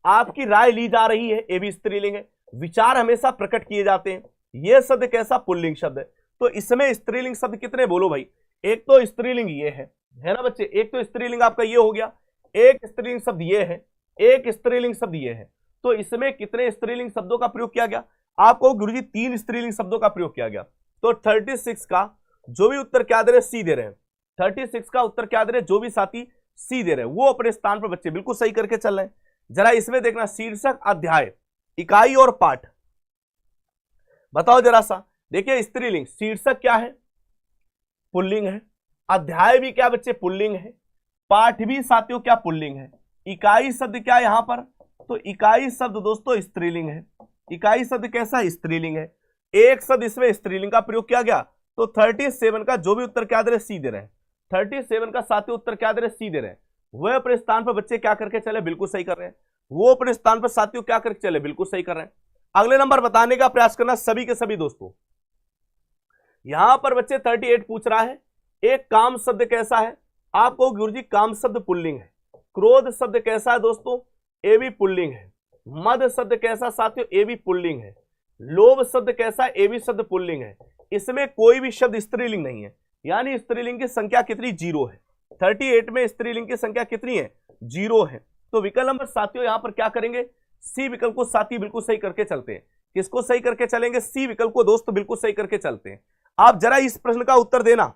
आपकी राय ली जा रही है, ये भी स्त्रीलिंग है। विचार हमेशा प्रकट किए जाते हैं, यह शब्द कैसा, पुल्लिंग शब्द है। तो इसमें स्त्रीलिंग शब्द कितने बोलो भाई, एक तो स्त्रीलिंग ये है ना बच्चे, एक तो स्त्रीलिंग आपका ये हो गया, एक स्त्रीलिंग शब्द ये है, एक स्त्रीलिंग शब्द ये है। तो इसमें कितने स्त्रीलिंग शब्दों का प्रयोग किया गया, आपको गुरुजी 3 स्त्रीलिंग शब्दों का प्रयोग किया गया। तो 36 का जो भी उत्तर क्या दे रहे, सी दे रहे हैं। 36 का उत्तर क्या दे रहे, जो भी साथी सी दे रहे हैं, वो अपने स्थान पर बच्चे बिल्कुल सही करके चल रहे हैं। जरा इसमें देखना, शीर्षक, अध्याय, इकाई और पाठ, बताओ जरा सा। देखिए स्त्रीलिंग, शीर्षक क्या है, पुल्लिंग है। अध्याय भी क्या बच्चे, पुल्लिंग है। पाठ भी साथियों क्या, पुल्लिंग है। इकाई शब्द क्या यहां पर, तो इकाई शब्द दोस्तों स्त्रीलिंग है। इकाई शब्द कैसा है? स्त्रीलिंग है। एक शब्द इसमें स्त्रीलिंग का प्रयोग किया गया, तो 37 का जो भी उत्तर क्या दे रहे? सी दे रहे हैं। 37 का साथियों उत्तर क्या दे रहे? सी दे रहे हैं। वह अपने स्थान पर बच्चे क्या करके चले? बिल्कुल सही कर रहे हैं। वो अपने स्थान पर साथियों क्या करके चले? बिल्कुल सही कर रहे हैं। अगले नंबर बताने का प्रयास करना सभी के सभी दोस्तों। यहां पर बच्चे 38 पूछ रहा है, एक काम शब्द कैसा है? आपको गुरुजी काम शब्द पुल्लिंग है। क्रोध शब्द कैसा है दोस्तों? ए भी पुल्लिंग है। मद शब्द कैसा साथियों? ए भी पुल्लिंग है। लोभ शब्द कैसा है? ए भी शब्द पुल्लिंग है। इसमें कोई भी शब्द स्त्रीलिंग नहीं है, यानी स्त्रीलिंग की संख्या कितनी? 0 है। 38 में स्त्रीलिंग की संख्या कितनी है? 0 है। तो विकल्प नंबर साथियों यहां पर क्या करेंगे? सी विकल्प को साथी बिल्कुल सही करके चलते हैं। किसको सही करके चलेंगे? सी विकल्प को दोस्तों बिल्कुल सही करके चलते हैं। आप जरा इस प्रश्न का उत्तर देना,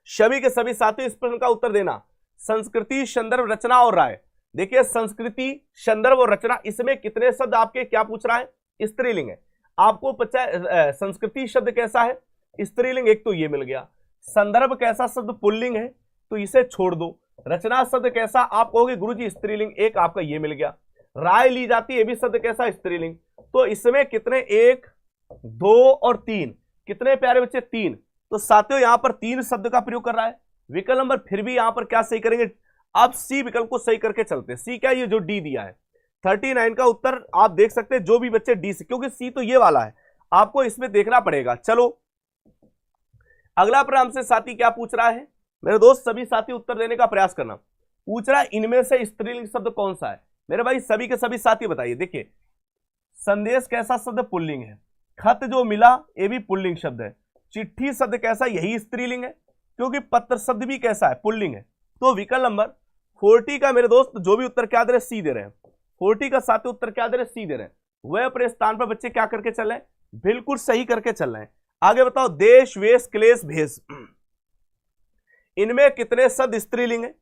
सभी के सभी साथियों इस प्रश्न का उत्तर देना। संस्कृति, संदर्भ, रचना और राय। देखिए संस्कृति, संदर्भ और रचना, इसमें कितने शब्द आपके क्या पूछ रहा है? स्त्रीलिंग है। आपको पता है संस्कृति शब्द कैसा है? स्त्रीलिंग, एक तो ये मिल गया। संदर्भ कैसा शब्द? पुल्लिंग है, तो इसे छोड़ दो। रचना शब्द कैसा? आप कहोगे गुरुजी स्त्रीलिंग, एक आपका ये मिल गया। राय ली जाती है, ये भी शब्द कैसा? स्त्रीलिंग। तो इसमें कितने? 1, 2 और 3। कितने प्यारे बच्चे? 3। तो साथियों यहां पर 3 शब्द का प्रयोग कर रहा है। विकल्प नंबर फिर भी यहां पर क्या सही करेंगे? आप सी विकल्प को सही करके चलते हैं। सी क्या? ये जो डी दिया है 39 का उत्तर आप देख सकते हैं, जो भी बच्चे डी से, क्योंकि सी तो ये वाला है, आपको इसमें देखना पड़ेगा। चलो अगला प्रश्न हमसे साथी क्या पूछ रहा है? मेरे दोस्त सभी साथी उत्तर देने का प्रयास करना। पूछ रहा है इनमें से स्त्रीलिंग शब्द कौन सा है? मेरे भाई सभी के सभी साथी बताइए। देखिए संदेश कैसा शब्द? पुल्लिंग है। खत जो मिला, ये भी पुल्लिंग शब्द है। चिट्ठी शब्द कैसा? यही स्त्रीलिंग है, क्योंकि पत्र शब्द भी कैसा है? पुल्लिंग है। तो विकल्प नंबर 40 का मेरे दोस्त जो भी उत्तर क्या दे रहे? सी दे रहे हैं। 40 का साथी उत्तर क्या दे रहे? सी दे रहे हैं। वह अपने स्थान पर बच्चे क्या करके चल रहे हैं? बिल्कुल सही करके चल रहे हैं। आगे बताओ देश, वेश, क्लेश, भेष, इनमें कितने शब्द स्त्रीलिंग है?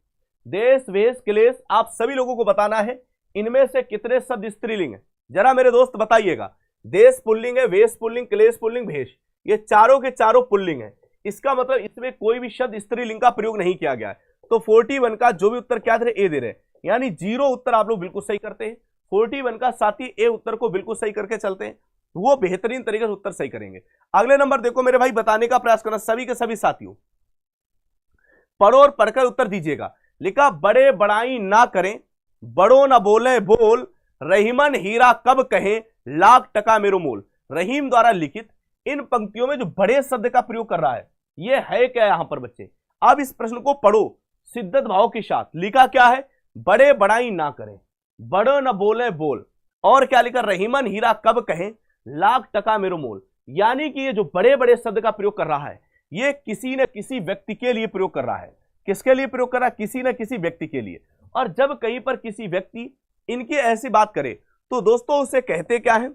देश, वेश, क्लेश, आप सभी लोगों को बताना है इनमें से कितने शब्द स्त्रीलिंग है। जरा मेरे दोस्त बताइएगा। देश पुल्लिंग है, वेश पुल्लिंग, क्लेश पुल्लिंग, भेष, ये चारों के चारों पुल्लिंग है। इसका मतलब इसमें कोई भी शब्द स्त्रीलिंग का प्रयोग नहीं किया गया है। तो 41 का जो भी उत्तर क्या दे रहे? ए दे रहे, यानी 0 उत्तर आप लोग बिल्कुल सही करते हैं। 41 का साथी ए उत्तर को बिल्कुल सही करके चलते हैं, वो बेहतरीन तरीके से उत्तर सही करेंगे। अगले नंबर देखो मेरे भाई, बताने का प्रयास करना सभी के सभी साथियों। पढ़ो और पढ़कर उत्तर दीजिएगा। लिखा बड़े बड़ाई ना करें, बड़ो ना बोले बोल, रहीमन हीरा कब कहें, लाख टका मेरो मोल। रहीम द्वारा लिखित इन पंक्तियों में जो बड़े शब्द का प्रयोग कर रहा है, ये है क्या यहां पर बच्चे? अब इस प्रश्न को पढ़ो शिद्दत भाव के साथ। लिखा क्या है? बड़े बड़ाई ना करें, बड़ो न बोले बोल, और क्या लिखा? रहीमन हीरा कब कहें, लाख टका मेरो मोल। यानी कि ये जो बड़े बड़े शब्द का प्रयोग कर रहा है, ये किसी न किसी व्यक्ति के लिए प्रयोग कर रहा है। किसके लिए प्रयोग कर रहा है? किसी न किसी व्यक्ति के लिए। और जब कहीं पर किसी व्यक्ति इनकी ऐसी बात करे, तो दोस्तों उसे कहते क्या है?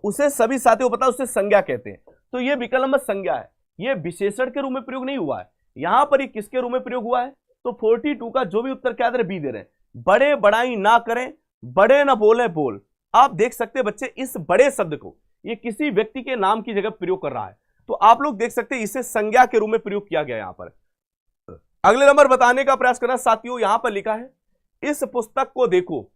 उसे सभी साथियों पता, उसे संज्ञा कहते हैं। तो ये विकल्प नंबर संज्ञा है, ये विशेषण के रूप में प्रयोग नहीं हुआ है। यहां पर ये किसके रूप में प्रयोग हुआ है? तो 42 का जो भी उत्तर क्या दे रहे? बी दे रहे हैं। बड़े बड़ाई ना करें, बड़े ना बोले बोल। आप देख सकते हैं बच्चे इस बड़े शब्द को ये किसी व्यक्ति के नाम की जगह प्रयोग कर रहा है, तो आप लोग देख सकते हैं इसे संज्ञा के रूप में प्रयोग किया गया यहां पर। अगले नंबर बताने का प्रयास करना साथियों। यहां पर लिखा है इस पुस्तक को देखो,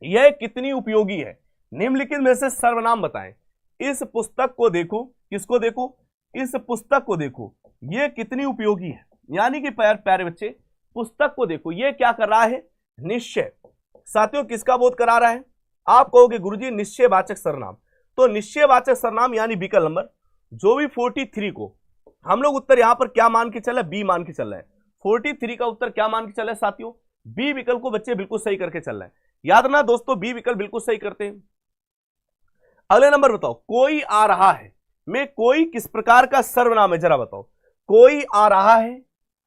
यह कितनी उपयोगी है, निम्नलिखित में से सर्वनाम बताएं। इस पुस्तक को देखो, किसको देखो? इस पुस्तक को देखो, यह कितनी उपयोगी है। यानी कि प्यारे बच्चे पुस्तक को देखो, यह क्या कर रहा है? निश्चय। साथियों किसका बोध करा रहा है? आप कहोगे गुरुजी निश्चयवाचक सर्वनाम। तो निश्चयवाचक सर्वनाम यानी विकल्प नंबर जो भी 43 को हम लोग उत्तर यहां पर क्या मान के चले? बी मान के चल रहे हैं। 43 का उत्तर क्या मान के चले साथियों? बी विकल्प को बच्चे बिल्कुल सही करके चल रहे हैं। याद रखना दोस्तों, बी विकल्प बिल्कुल सही करते हैं। अगले नंबर बताओ, कोई आ रहा है में कोई किस प्रकार का सर्वनाम है? जरा बताओ। कोई आ रहा है,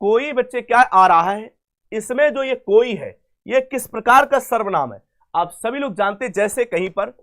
कोई बच्चे क्या आ रहा है, इसमें जो ये कोई है ये किस प्रकार का सर्वनाम है? आप सभी लोग जानते हैं, जैसे कहीं पर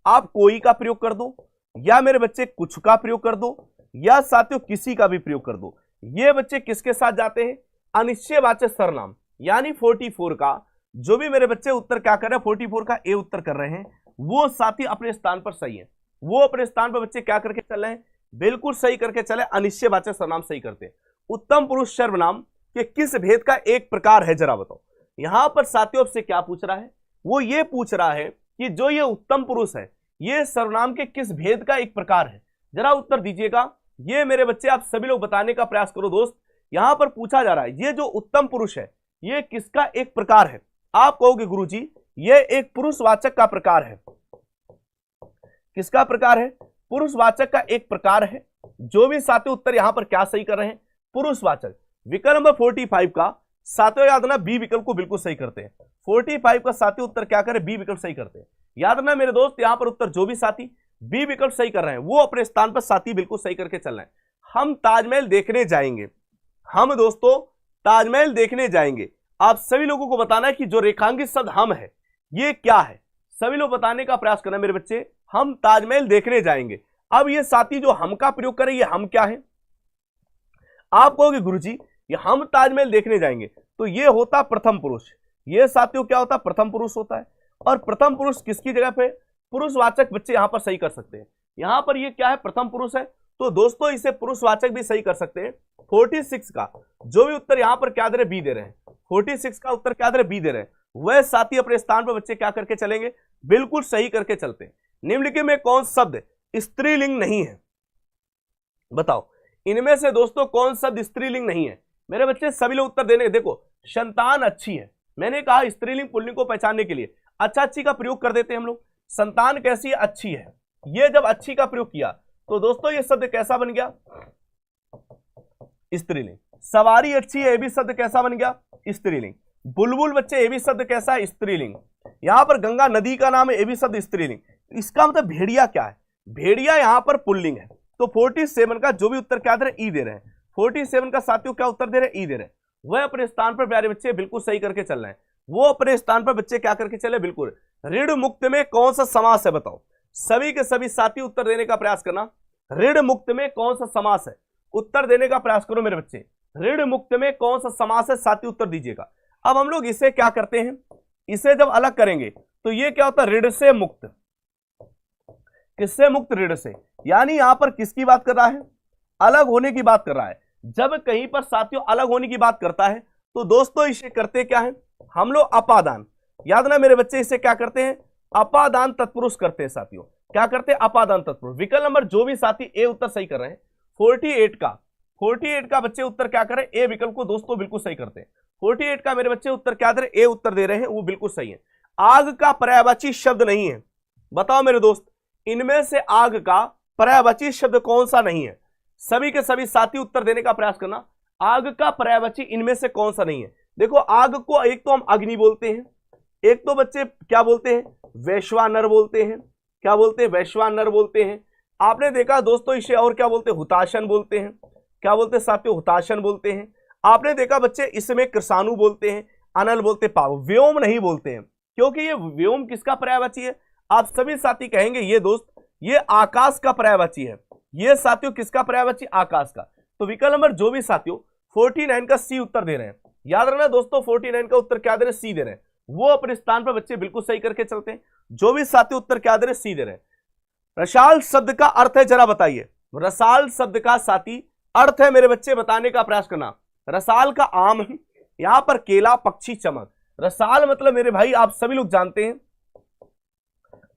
आप कोई का प्रयोग कर दो, या मेरे बच्चे कुछ का प्रयोग कर दो, या साथियों किसी का भी प्रयोग कर दो, ये बच्चे किसके साथ जाते हैं? अनिश्चयवाचक सर्वनाम। यानी 44 का जो भी मेरे बच्चे उत्तर क्या कर रहे हैं? 44 का ए उत्तर कर रहे हैं, वो साथी अपने स्थान पर सही है। वो अपने स्थान पर बच्चे क्या करके चल रहे हैं? बिल्कुल सही करके चले, अनिश्चयवाचक सर्वनाम सही करते हैं। उत्तम पुरुष सर्वनाम के किस भेद का एक प्रकार है? जरा बताओ। यहां पर साथियों से क्या पूछ रहा है? वो ये पूछ रहा है कि जो ये उत्तम पुरुष है ये सर्वनाम के किस भेद का एक प्रकार है? जरा उत्तर दीजिएगा। ये मेरे बच्चे आप सभी लोग बताने का प्रयास करो दोस्त। यहां पर पूछा जा रहा है ये जो उत्तम पुरुष है ये किसका एक प्रकार है? आप कहोगे गुरुजी ये एक पुरुषवाचक का प्रकार है। किसका प्रकार है? पुरुषवाचक का एक प्रकार है। जो भी साथी उत्तर यहां पर क्या सही कर रहे हैं? पुरुषवाचक। विकल्प नंबर 45 का साथियों याद रखना बी विकल्प को बिल्कुल सही करते हैं। 45 का साथी उत्तर क्या करे? बी विकल्प सही करते हैं। याद रखना मेरे दोस्त यहां पर उत्तर जो भी साथी बी विकल्प सही कर रहे हैं वो अपने स्थान पर साथी बिल्कुल सही करके चल रहे हैं। हम ताजमहल देखने जाएंगे। हम दोस्तों ताजमहल देखने जाएंगे। आप सभी लोगों को बताना है कि जो रेखांकित शब्द हम है ये क्या है? सभी लोग बताने का प्रयास करना मेरे बच्चे। हम ताजमहल देखने जाएंगे। अब ये साथी जो हम का प्रयोग करें ये हम क्या है? आप कहोगे गुरुजी ये हम ताजमहल देखने जाएंगे तो ये होता प्रथम पुरुष। ये साथियों क्या होता? प्रथम पुरुष होता है। और प्रथम पुरुष किसकी जगह पे? पुरुषवाचक बच्चे यहां पर सही कर सकते हैं। यहां पर ये क्या है? प्रथम पुरुष है तो दोस्तों इसे पुरुषवाचक भी सही कर सकते हैं। 46 का जो भी उत्तर यहां पर क्या दे रहे? बी दे रहे हैं। 46 का उत्तर क्या दे रहे? बी दे रहे हैं। वह साथी अपने स्थान पर बच्चे क्या करके चलेंगे? बिल्कुल सही करके चलते हैं। निम्नलिखित में कौन शब्द स्त्रीलिंग नहीं है? बताओ इनमें से दोस्तों कौन शब्द स्त्रीलिंग नहीं है? मेरे बच्चे सभी लोग उत्तर देने। देखो संतान अच्छी है, मैंने कहा स्त्रीलिंग पुल्लिंग को पहचानने के लिए अच्छा अच्छी का प्रयोग कर देते हैं हम लोग। संतान कैसी है? अच्छी है। ये जब अच्छी का प्रयोग किया तो दोस्तों ये शब्द कैसा बन गया? स्त्रीलिंग। सवारी अच्छी है, ये भी शब्द कैसा बन गया? स्त्रीलिंग। बुलबुल बच्चे ये भी शब्द कैसा है? स्त्रीलिंग। यहां पर गंगा नदी का नाम है, ये भी शब्द स्त्रीलिंग। इसका मतलब भेड़िया क्या है? भेड़िया यहां पर पुल्लिंग है। तो 47 का जो भी उत्तर क्या दे रहे? ई दे रहे हैं। 47 का साथियों क्या उत्तर दे रहे? ई दे रहे हैं। वह अपने स्थान पर प्यारे बच्चे बिल्कुल सही करके चल रहे हैं। वो अपने स्थान पर बच्चे क्या करके चले? बिल्कुल। ऋण मुक्त में कौन सा समास है? बताओ सभी के सभी साथी उत्तर देने का प्रयास करना। ऋण मुक्त में कौन सा समास है? उत्तर देने का प्रयास करो मेरे बच्चे। ऋण मुक्त में कौन सा समास है? साथी उत्तर दीजिएगा। अब हम लोग इसे क्या करते हैं? इसे जब अलग करेंगे तो ये क्या होता है? ऋण से मुक्त। किससे मुक्त? ऋण से। यानी यहां पर किसकी बात कर रहा है? अलग होने की बात कर रहा है। जब कहीं पर साथियों अलग होने की बात करता है तो दोस्तों इसे करते क्या है? हम लोग अपादान। याद ना मेरे बच्चे इसे क्या करते हैं? अपादान तत्पुरुष करते हैं साथियों। क्या करते हैं? अपादान तत्पुरुष। विकल्प नंबर जो भी साथी ए उत्तर सही कर रहे हैं 48 का बच्चे उत्तर क्या करें? ए विकल्प को दोस्तों बिल्कुल सही करते हैं। 48 का मेरे बच्चे उत्तर क्या दे रहे? ए उत्तर दे रहे हैं, वो बिल्कुल सही है। आग का पर्यायवाची शब्द नहीं है। बताओ मेरे दोस्त इनमें से आग का पर्यायवाची शब्द कौन सा नहीं है? सभी के सभी साथी उत्तर देने का प्रयास करना। आग का पर्यायवाची इनमें से कौन सा नहीं है? देखो आग को एक तो हम अग्नि बोलते हैं, एक तो बच्चे क्या बोलते हैं? वैश्वानर बोलते हैं। क्या बोलते हैं? वैश्वानर बोलते हैं। आपने देखा दोस्तों इसे और क्या बोलते हैं? हुताशन बोलते हैं। क्या बोलते हैं साथियों? हुताशन बोलते हैं। आपने देखा बच्चे इसमें कृषाणु बोलते हैं, अनल बोलते हैं, पाव। व्योम नहीं बोलते हैं क्योंकि ये व्योम किसका पर्यायवाची है? आप सभी साथी कहेंगे ये दोस्त ये आकाश का पर्यायवाची है। ये साथियों किसका पर्यायवाची? आकाश का। तो विकल्प नंबर जो भी साथियों 49 का सी उत्तर दे रहे हैं। याद रखना दोस्तों 49 का उत्तर क्या दे रहे हैं? सी दे रहे हैं। वो अपने स्थान पर बच्चे बिल्कुल सही करके चलते हैं। जो भी साथी उत्तर क्या दे रहे हैं? सी दे रहे हैं। रसाल शब्द का अर्थ है जरा बताइए। रसाल शब्द का साथी अर्थ है मेरे बच्चे बताने का प्रयास करना। रसाल का आम, यहां पर केला, पक्षी, चमक। रसाल मतलब मेरे भाई आप सभी लोग जानते हैं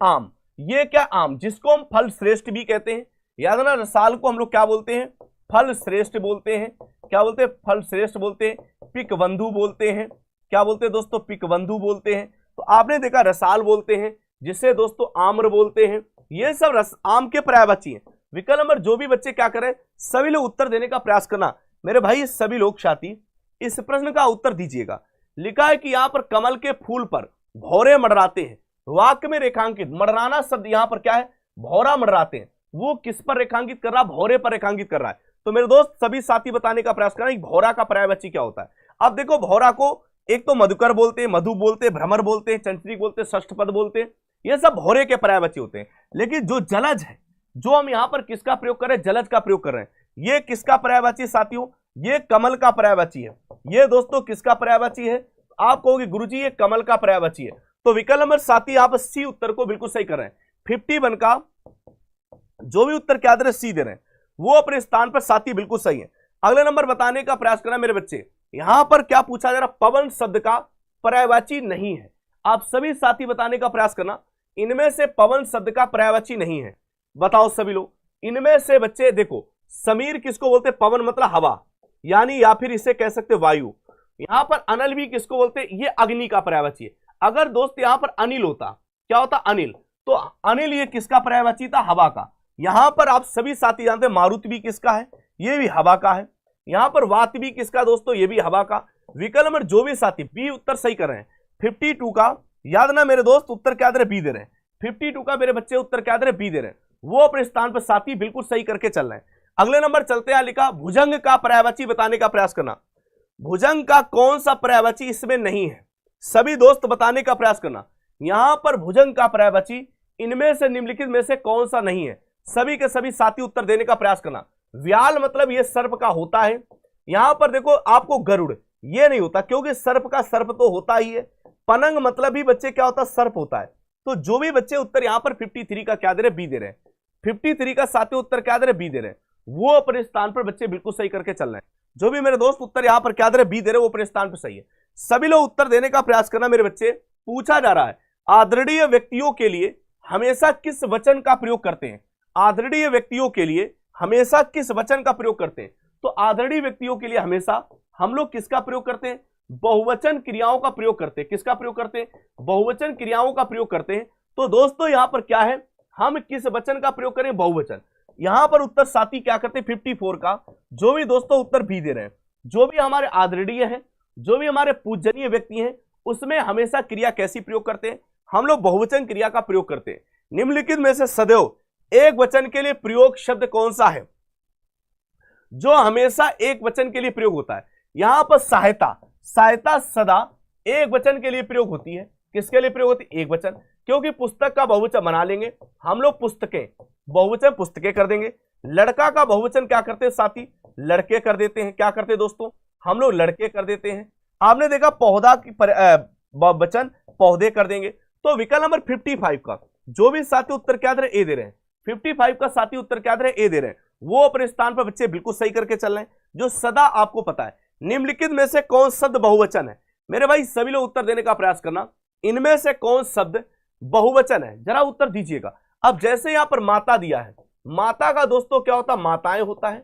आम। ये क्या? आम जिसको हम फल श्रेष्ठ भी कहते हैं। याद ना रसाल को हम लोग क्या बोलते हैं? फल श्रेष्ठ बोलते हैं। क्या बोलते हैं? फल श्रेष्ठ बोलते हैं। पिकबंधु बोलते हैं। क्या बोलते हैं दोस्तों? पिकबंधु बोलते हैं। तो आपने देखा रसाल बोलते हैं जिसे दोस्तों आम्र बोलते हैं। ये सब आम के पर्यायवाची हैं। विकल्प नंबर जो भी बच्चे क्या करें सभी लोग उत्तर देने का प्रयास करना। मेरे भाई सभी लोग साथी इस प्रश्न का उत्तर दीजिएगा। लिखा है कि यहां पर कमल के फूल पर भौरे मंडराते हैं। वाक्य में रेखांकित मंडराना शब्द यहां पर क्या है? भौरा मंडराते हैं। वो किस पर रेखांकित कर रहा? भौरे पर रेखांकित कर रहा है। तो मेरे दोस्त सभी साथी बताने का प्रयास करना भौरा का पर्यायवाची क्या होता है। अब देखो भौरा को एक तो मधुकर बोलते हैं, मधु बोलते हैं, भ्रमर बोलते हैं, चंचरी बोलते हैं, षष्ठपद बोलते हैं। ये सब भौरे के पर्यायवाची होते हैं। लेकिन जो जलज है, जो हम यहां पर किसका प्रयोग कर रहे हैं? जलज का प्रयोग कर रहे हैं। ये किसका पर्यायवाची साथियों? ये कमल का पर्यायवाची है। ये दोस्तों किसका पर्यायवाची है? आप कहोगे गुरुजी ये कमल का पर्यायवाची है। तो विकल्प नंबर साथी यहां पर सी उत्तर को बिल्कुल सही कर रहे हैं। 51 का जो भी उत्तर क्या दे रहे? सी दे रहे हैं। वो अपने स्थान पर साथी बिल्कुल सही है। अगले नंबर बताने का प्रयास करना मेरे बच्चे। यहां पर क्या पूछा जा रहा? पवन शब्द का पर्यायवाची नहीं है। आप सभी साथी बताने का प्रयास करना। इनमें से पवन शब्द का पर्यायवाची नहीं है। बताओ सभी लोग, इनमें से बच्चे देखो, समीर किसको बोलते? पवन मतलब हवा, यानी या फिर इसे कह सकते वायु। यहां पर अनल भी किसको बोलते? ये अग्नि का पर्यायवाची है। अगर दोस्त यहां पर अनिल होता, क्या होता? अनिल, तो अनिल ये किसका पर्यायवाची था? हवा का। यहां पर आप सभी साथी जानते हैं मारुति भी किसका है? ये भी हवा का है। यहां पर वात भी किसका दोस्तों? ये भी हवा का। विकल्प नंबर जो भी साथी बी उत्तर सही कर रहे हैं, 52 का याद ना मेरे दोस्त उत्तर क्या दे रहे? बी दे रहे हैं। 52 का मेरे बच्चे उत्तर क्या दे रहे? बी दे रहे हैं। वो अपने स्थान पर साथी बिल्कुल सही करके चल रहे हैं। अगले नंबर चलते हैं, लिखा भुजंग का पर्यायवाची बताने का प्रयास करना। भुजंग का कौन सा पर्यायवाची इसमें नहीं है? सभी दोस्त बताने का प्रयास करना। यहां पर भुजंग का पर्यायवाची इनमें से निम्नलिखित में से कौन सा नहीं है? सभी के सभी साथी उत्तर देने का प्रयास करना। व्याल मतलब ये सर्प का होता है। यहां पर देखो आपको गरुड़ ये नहीं होता, क्योंकि सर्प का सर्प तो होता ही है। पनंग मतलब भी बच्चे क्या होता? सर्प होता है। तो जो भी बच्चे उत्तर यहां पर 53 का क्या दे रहे? बी दे रहे हैं। 53 का साथी उत्तर क्या दे रहे? बी दे रहे हैं। वो अपने स्थान पर बच्चे बिल्कुल सही करके चल रहे हैं। जो भी मेरे दोस्त उत्तर यहां पर क्या दे रहे? बी दे रहे, वो अपने स्थान पर सही है। सभी लोग उत्तर देने का प्रयास करना मेरे बच्चे। पूछा जा रहा है आदरणीय व्यक्तियों के लिए हमेशा किस वचन का प्रयोग करते हैं? आदरणीय व्यक्तियों के लिए हमेशा किस वचन का प्रयोग करते हैं? तो आदरणीय व्यक्तियों के लिए हमेशा हम लोग किसका प्रयोग करते हैं? बहुवचन क्रियाओं का प्रयोग करते हैं। किसका प्रयोग करते हैं? बहुवचन क्रियाओं का प्रयोग करते हैं। तो दोस्तों यहां पर क्या है, हम किस वचन का प्रयोग करें? बहुवचन। यहां पर उत्तर साथी क्या करते हैं? 54 का जो भी दोस्तों उत्तर भी दे रहे हैं, जो भी हमारे आदरणीय है, जो भी हमारे पूजनीय व्यक्ति हैं, उसमें हमेशा क्रिया कैसी प्रयोग करते हैं? हम लोग बहुवचन क्रिया का प्रयोग करते हैं। निम्नलिखित में से सदैव एक वचन के लिए प्रयोग शब्द कौन सा है जो हमेशा एक वचन के लिए प्रयोग होता है? यहां पर सहायता, सहायता सदा एक वचन के लिए प्रयोग होती है। किसके लिए प्रयोग होती है? एक वचन, क्योंकि पुस्तक का बहुवचन बना लेंगे हम लोग, पुस्तकें बहुवचन पुस्तकें कर देंगे। लड़का का बहुवचन क्या करते हैं साथी? लड़के कर देते हैं। क्या करते हैं दोस्तों? हम लोग लड़के कर देते हैं। आपने देखा पौधा की वचन पौधे कर देंगे। तो विकल्प नंबर 55 का जो भी साथी उत्तर क्या दे रहे? ए दे रहे हैं। 55 का साथी उत्तर क्या दे रहे? ए दे रहे हैं। वो अपने स्थान पर बच्चे बिल्कुल सही करके चल रहे हैं, जो सदा आपको पता है। निम्नलिखित में से कौन शब्द बहुवचन है? मेरे भाई सभी लोग उत्तर देने का प्रयास करना। इनमें से कौन शब्द बहुवचन है? जरा उत्तर दीजिएगा। अब जैसे यहां पर माता दिया है, माता का दोस्तों क्या होता है? माताएं होता है।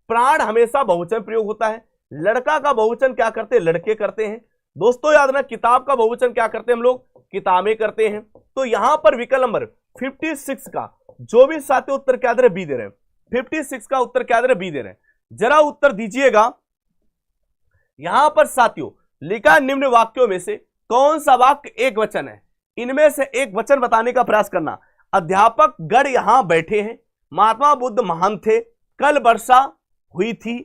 प्राण हमेशा बहुवचन प्रयोग होता है। लड़का का बहुवचन क्या करते हैं? लड़के करते हैं। दोस्तों याद रखना किताब का बहुवचन क्या करते हैं? हम लोग किताबें करते हैं। तो यहां पर विकल्प नंबर 56 का जो भी साथी उत्तर क्या दे रहे? बी दे रहे हैं। 56 का उत्तर क्या दे रहे? बी दे रहे हैं। जरा उत्तर दीजिएगा। यहां पर साथियों लिखा निम्न वाक्यों में से कौन सा वाक्य एक वचन है? इनमें से एक वचन बताने का प्रयास करना। अध्यापक गण यहां बैठे हैं, महात्मा बुद्ध महान थे, कल वर्षा हुई थी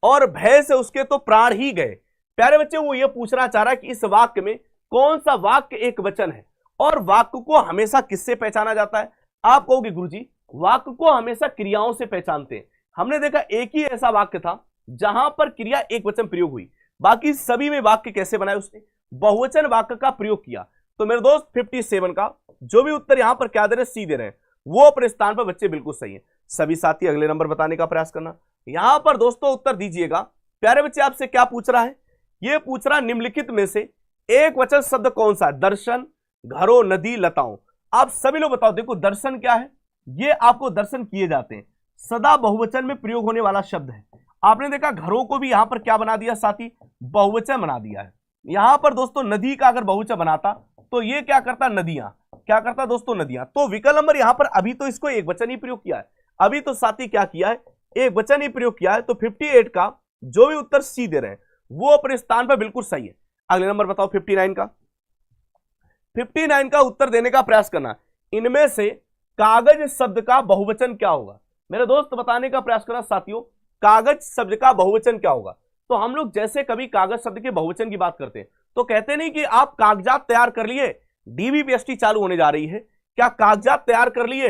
और भय से उसके तो प्राण ही गए। प्यारे बच्चे वो ये पूछना चाह रहा है कि इस वाक्य में कौन सा वाक्य एक वचन है और वाक्य को हमेशा किससे पहचाना जाता है? आप कहोगे गुरुजी वाक्य को हमेशा क्रियाओं से पहचानते हैं। हमने देखा एक ही ऐसा वाक्य था जहां पर क्रिया एक वचन प्रयोग हुई, बाकी सभी में वाक्य कैसे बनाए? उसने बहुवचन वाक्य का प्रयोग किया। तो मेरे दोस्त 57 का जो भी उत्तर यहां पर क्या दे रहे? सी दे रहे हैं। वो अपने स्थान पर बच्चे बिल्कुल सही है। सभी साथी अगले नंबर बताने का प्रयास करना। यहां पर दोस्तों उत्तर दीजिएगा। प्यारे बच्चे आपसे क्या पूछ रहा है? ये पूछ रहा निम्नलिखित में से एक वचन शब्द कौन सा है? दर्शन, घरों, नदी, लताओं। आप सभी लोग बताओ। देखो दर्शन क्या है? ये आपको दर्शन किए जाते हैं, सदा बहुवचन में प्रयोग होने वाला शब्द है। आपने देखा घरों को भी यहां पर क्या बना दिया साथी? बहुवचन बना दिया है। यहां पर दोस्तों नदी का अगर बहुवचन बनाता तो ये क्या करता? नदियां। क्या करता दोस्तों? नदियां। तो विकल्प नंबर यहां पर अभी तो इसको एक वचन ही प्रयोग किया है, अभी तो साथी क्या किया है? एक वचन ही प्रयोग किया है। तो 58 का जो भी उत्तर सी दे रहे हैं वो अपने स्थान पर बिल्कुल सही है। अगले नंबर बताओ 59 का। 59 का उत्तर देने का प्रयास करना। इनमें से कागज शब्द का बहुवचन क्या होगा? मेरे दोस्त बताने का प्रयास करना साथियों, कागज शब्द का बहुवचन क्या होगा? तो हम लोग जैसे कभी कागज शब्द के बहुवचन की बात करते हैं तो कहते नहीं कि आप कागजात तैयार कर लिए, डीबीपीएसटी चालू होने जा रही है, क्या कागजात तैयार कर लिए?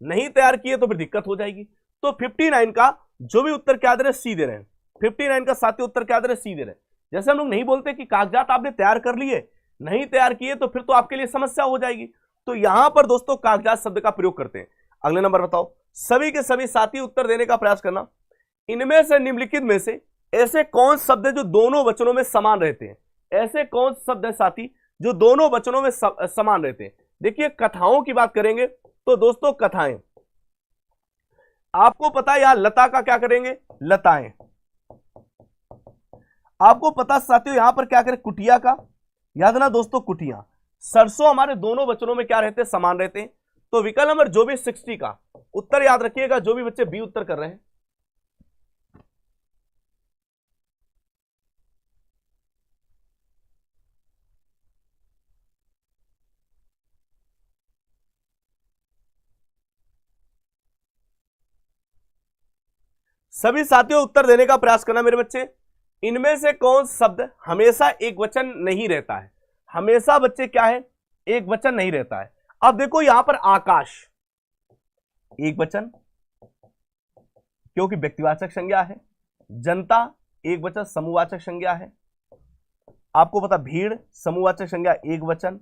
नहीं तैयार किए तो फिर दिक्कत हो जाएगी। तो 59 का जो भी उत्तर क्या दे रहे? सी दे रहे हैं। 59 का साथी उत्तर क्या दे रहे? सी दे रहे हैं। जैसे हम लोग नहीं बोलते कि कागजात आपने तैयार कर लिए, नहीं तैयार किए तो फिर तो आपके लिए समस्या हो जाएगी। तो यहां पर दोस्तों कागजात शब्द का प्रयोग करते हैं। अगले नंबर बताओ। सभी के सभी साथी उत्तर देने का प्रयास करना। इनमें से निम्नलिखित में से ऐसे कौन शब्द है जो दोनों वचनों में समान रहते हैं? ऐसे कौन शब्द है साथी जो दोनों वचनों में समान रहते हैं? देखिए कथाओं की बात करेंगे तो दोस्तों कथाएं, आपको पता है यहां लता का क्या करेंगे, लताएं। आपको पता साथियों यहां पर क्या करें, कुटिया का, याद ना दोस्तों कुटिया। सरसों हमारे दोनों वचनों में क्या रहते हैं, समान रहते हैं। तो विकल्प नंबर जो भी 60 का उत्तर याद रखिएगा, जो भी बच्चे बी उत्तर कर रहे हैं। सभी साथियों उत्तर देने का प्रयास करना मेरे बच्चे। इनमें से कौन शब्द हमेशा एक वचन नहीं रहता है, हमेशा बच्चे क्या है, एक वचन नहीं रहता है। अब देखो यहां पर आकाश एक वचन क्योंकि व्यक्तिवाचक संज्ञा है, जनता एक वचन समूहवाचक संज्ञा है, आपको पता भीड़ समूहवाचक संज्ञा एक वचन।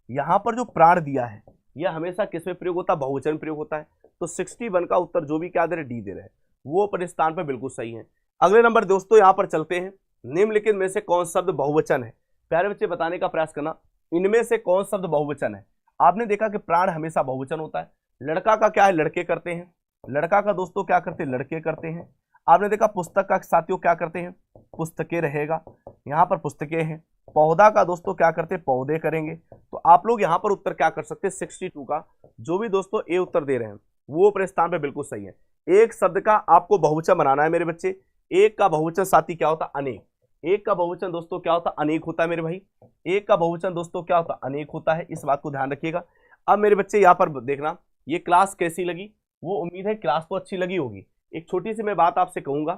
यहां पर जो प्राण दिया है यह हमेशा किसमें प्रयोग होता है, बहुवचन प्रयोग होता है। तो 61 का उत्तर जो भी क्या दे रहे, डी दे रहे हैं, वो अपने स्थान पर बिल्कुल सही है। अगले नंबर दोस्तों यहां पर चलते हैं, निम्नलिखित में से कौन शब्द बहुवचन है, प्यारे बच्चे बताने का प्रयास करना, इनमें से कौन शब्द बहुवचन है। आपने देखा कि प्राण हमेशा बहुवचन होता है, लड़का का क्या है, लड़के करते हैं, लड़का का दोस्तों क्या करते हैं, लड़के करते हैं। आपने देखा पुस्तक का साथियों क्या करते हैं, पुस्तकें रहेगा, यहां पर पुस्तकें हैं। पौधा का दोस्तों क्या करते हैं, पौधे करेंगे। तो आप लोग यहां पर उत्तर क्या कर सकते हैं, 62 का जो भी दोस्तों ए उत्तर दे रहे हैं वो अपने स्थान पर बिल्कुल सही है। एक शब्द का आपको बहुवचन बनाना है मेरे बच्चे। एक का बहुवचन साथी क्या होता है, अनेक। एक का बहुवचन दोस्तों क्या होता है, अनेक होता है मेरे भाई। एक का बहुवचन दोस्तों क्या होता है, अनेक होता है, इस बात को ध्यान रखिएगा। अब मेरे बच्चे यहां पर देखना, ये क्लास कैसी लगी, वो उम्मीद है क्लास को अच्छी लगी होगी। एक छोटी सी मैं बात आपसे कहूंगा,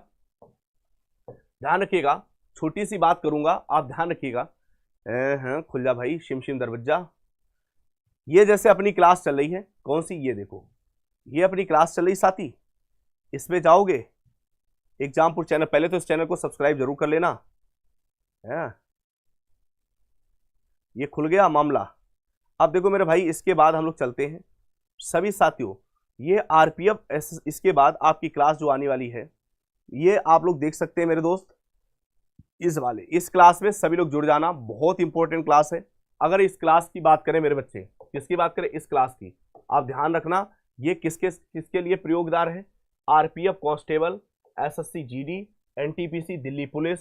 ध्यान रखिएगा, छोटी सी बात करूंगा, आप ध्यान रखिएगा। खुल जा भाई शिम शिम दरवाजा। ये जैसे अपनी क्लास चल रही है, कौन सी, ये देखो ये अपनी क्लास चल रही साथी, इसमें जाओगे एग्जामपुर चैनल, पहले तो इस चैनल को सब्सक्राइब जरूर कर लेना है। ये खुल गया मामला। अब देखो मेरे भाई इसके बाद हम लोग चलते हैं सभी साथियों, ये आरपीएफ इसके बाद आपकी क्लास जो आने वाली है ये आप लोग देख सकते हैं मेरे दोस्त। इस क्लास में सभी लोग जुड़ जाना, बहुत इंपॉर्टेंट क्लास है। अगर इस क्लास की बात करें मेरे बच्चे, किसकी बात करें, इस क्लास की, आप ध्यान रखना ये किसके किसके लिए प्रयोगदार है, RPF constable, SSC GD, NTPC Delhi police,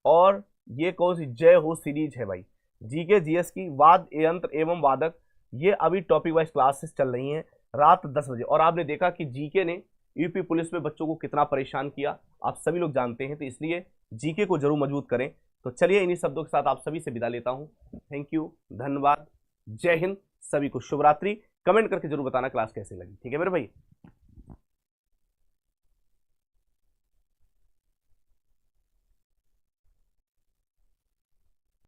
और ये कौन सी जय हो सीरीज है भाई, जीके जीएस की वाद यंत्र एवं वादक। ये अभी टॉपिक वाइज क्लासेस चल रही हैं रात 10 बजे। और आपने देखा कि जीके ने यूपी पुलिस में बच्चों को कितना परेशान किया, आप सभी लोग जानते हैं, तो इसलिए जीके को जरूर मजबूत करें। तो चलिए इन्हीं शब्दों के साथ आप सभी से विदा लेता हूं। थैंक यू, धन्यवाद, जय हिंद, सभी को शुभ रात्रि। कमेंट करके जरूर बताना क्लास कैसे लगी, ठीक है मेरे भाई।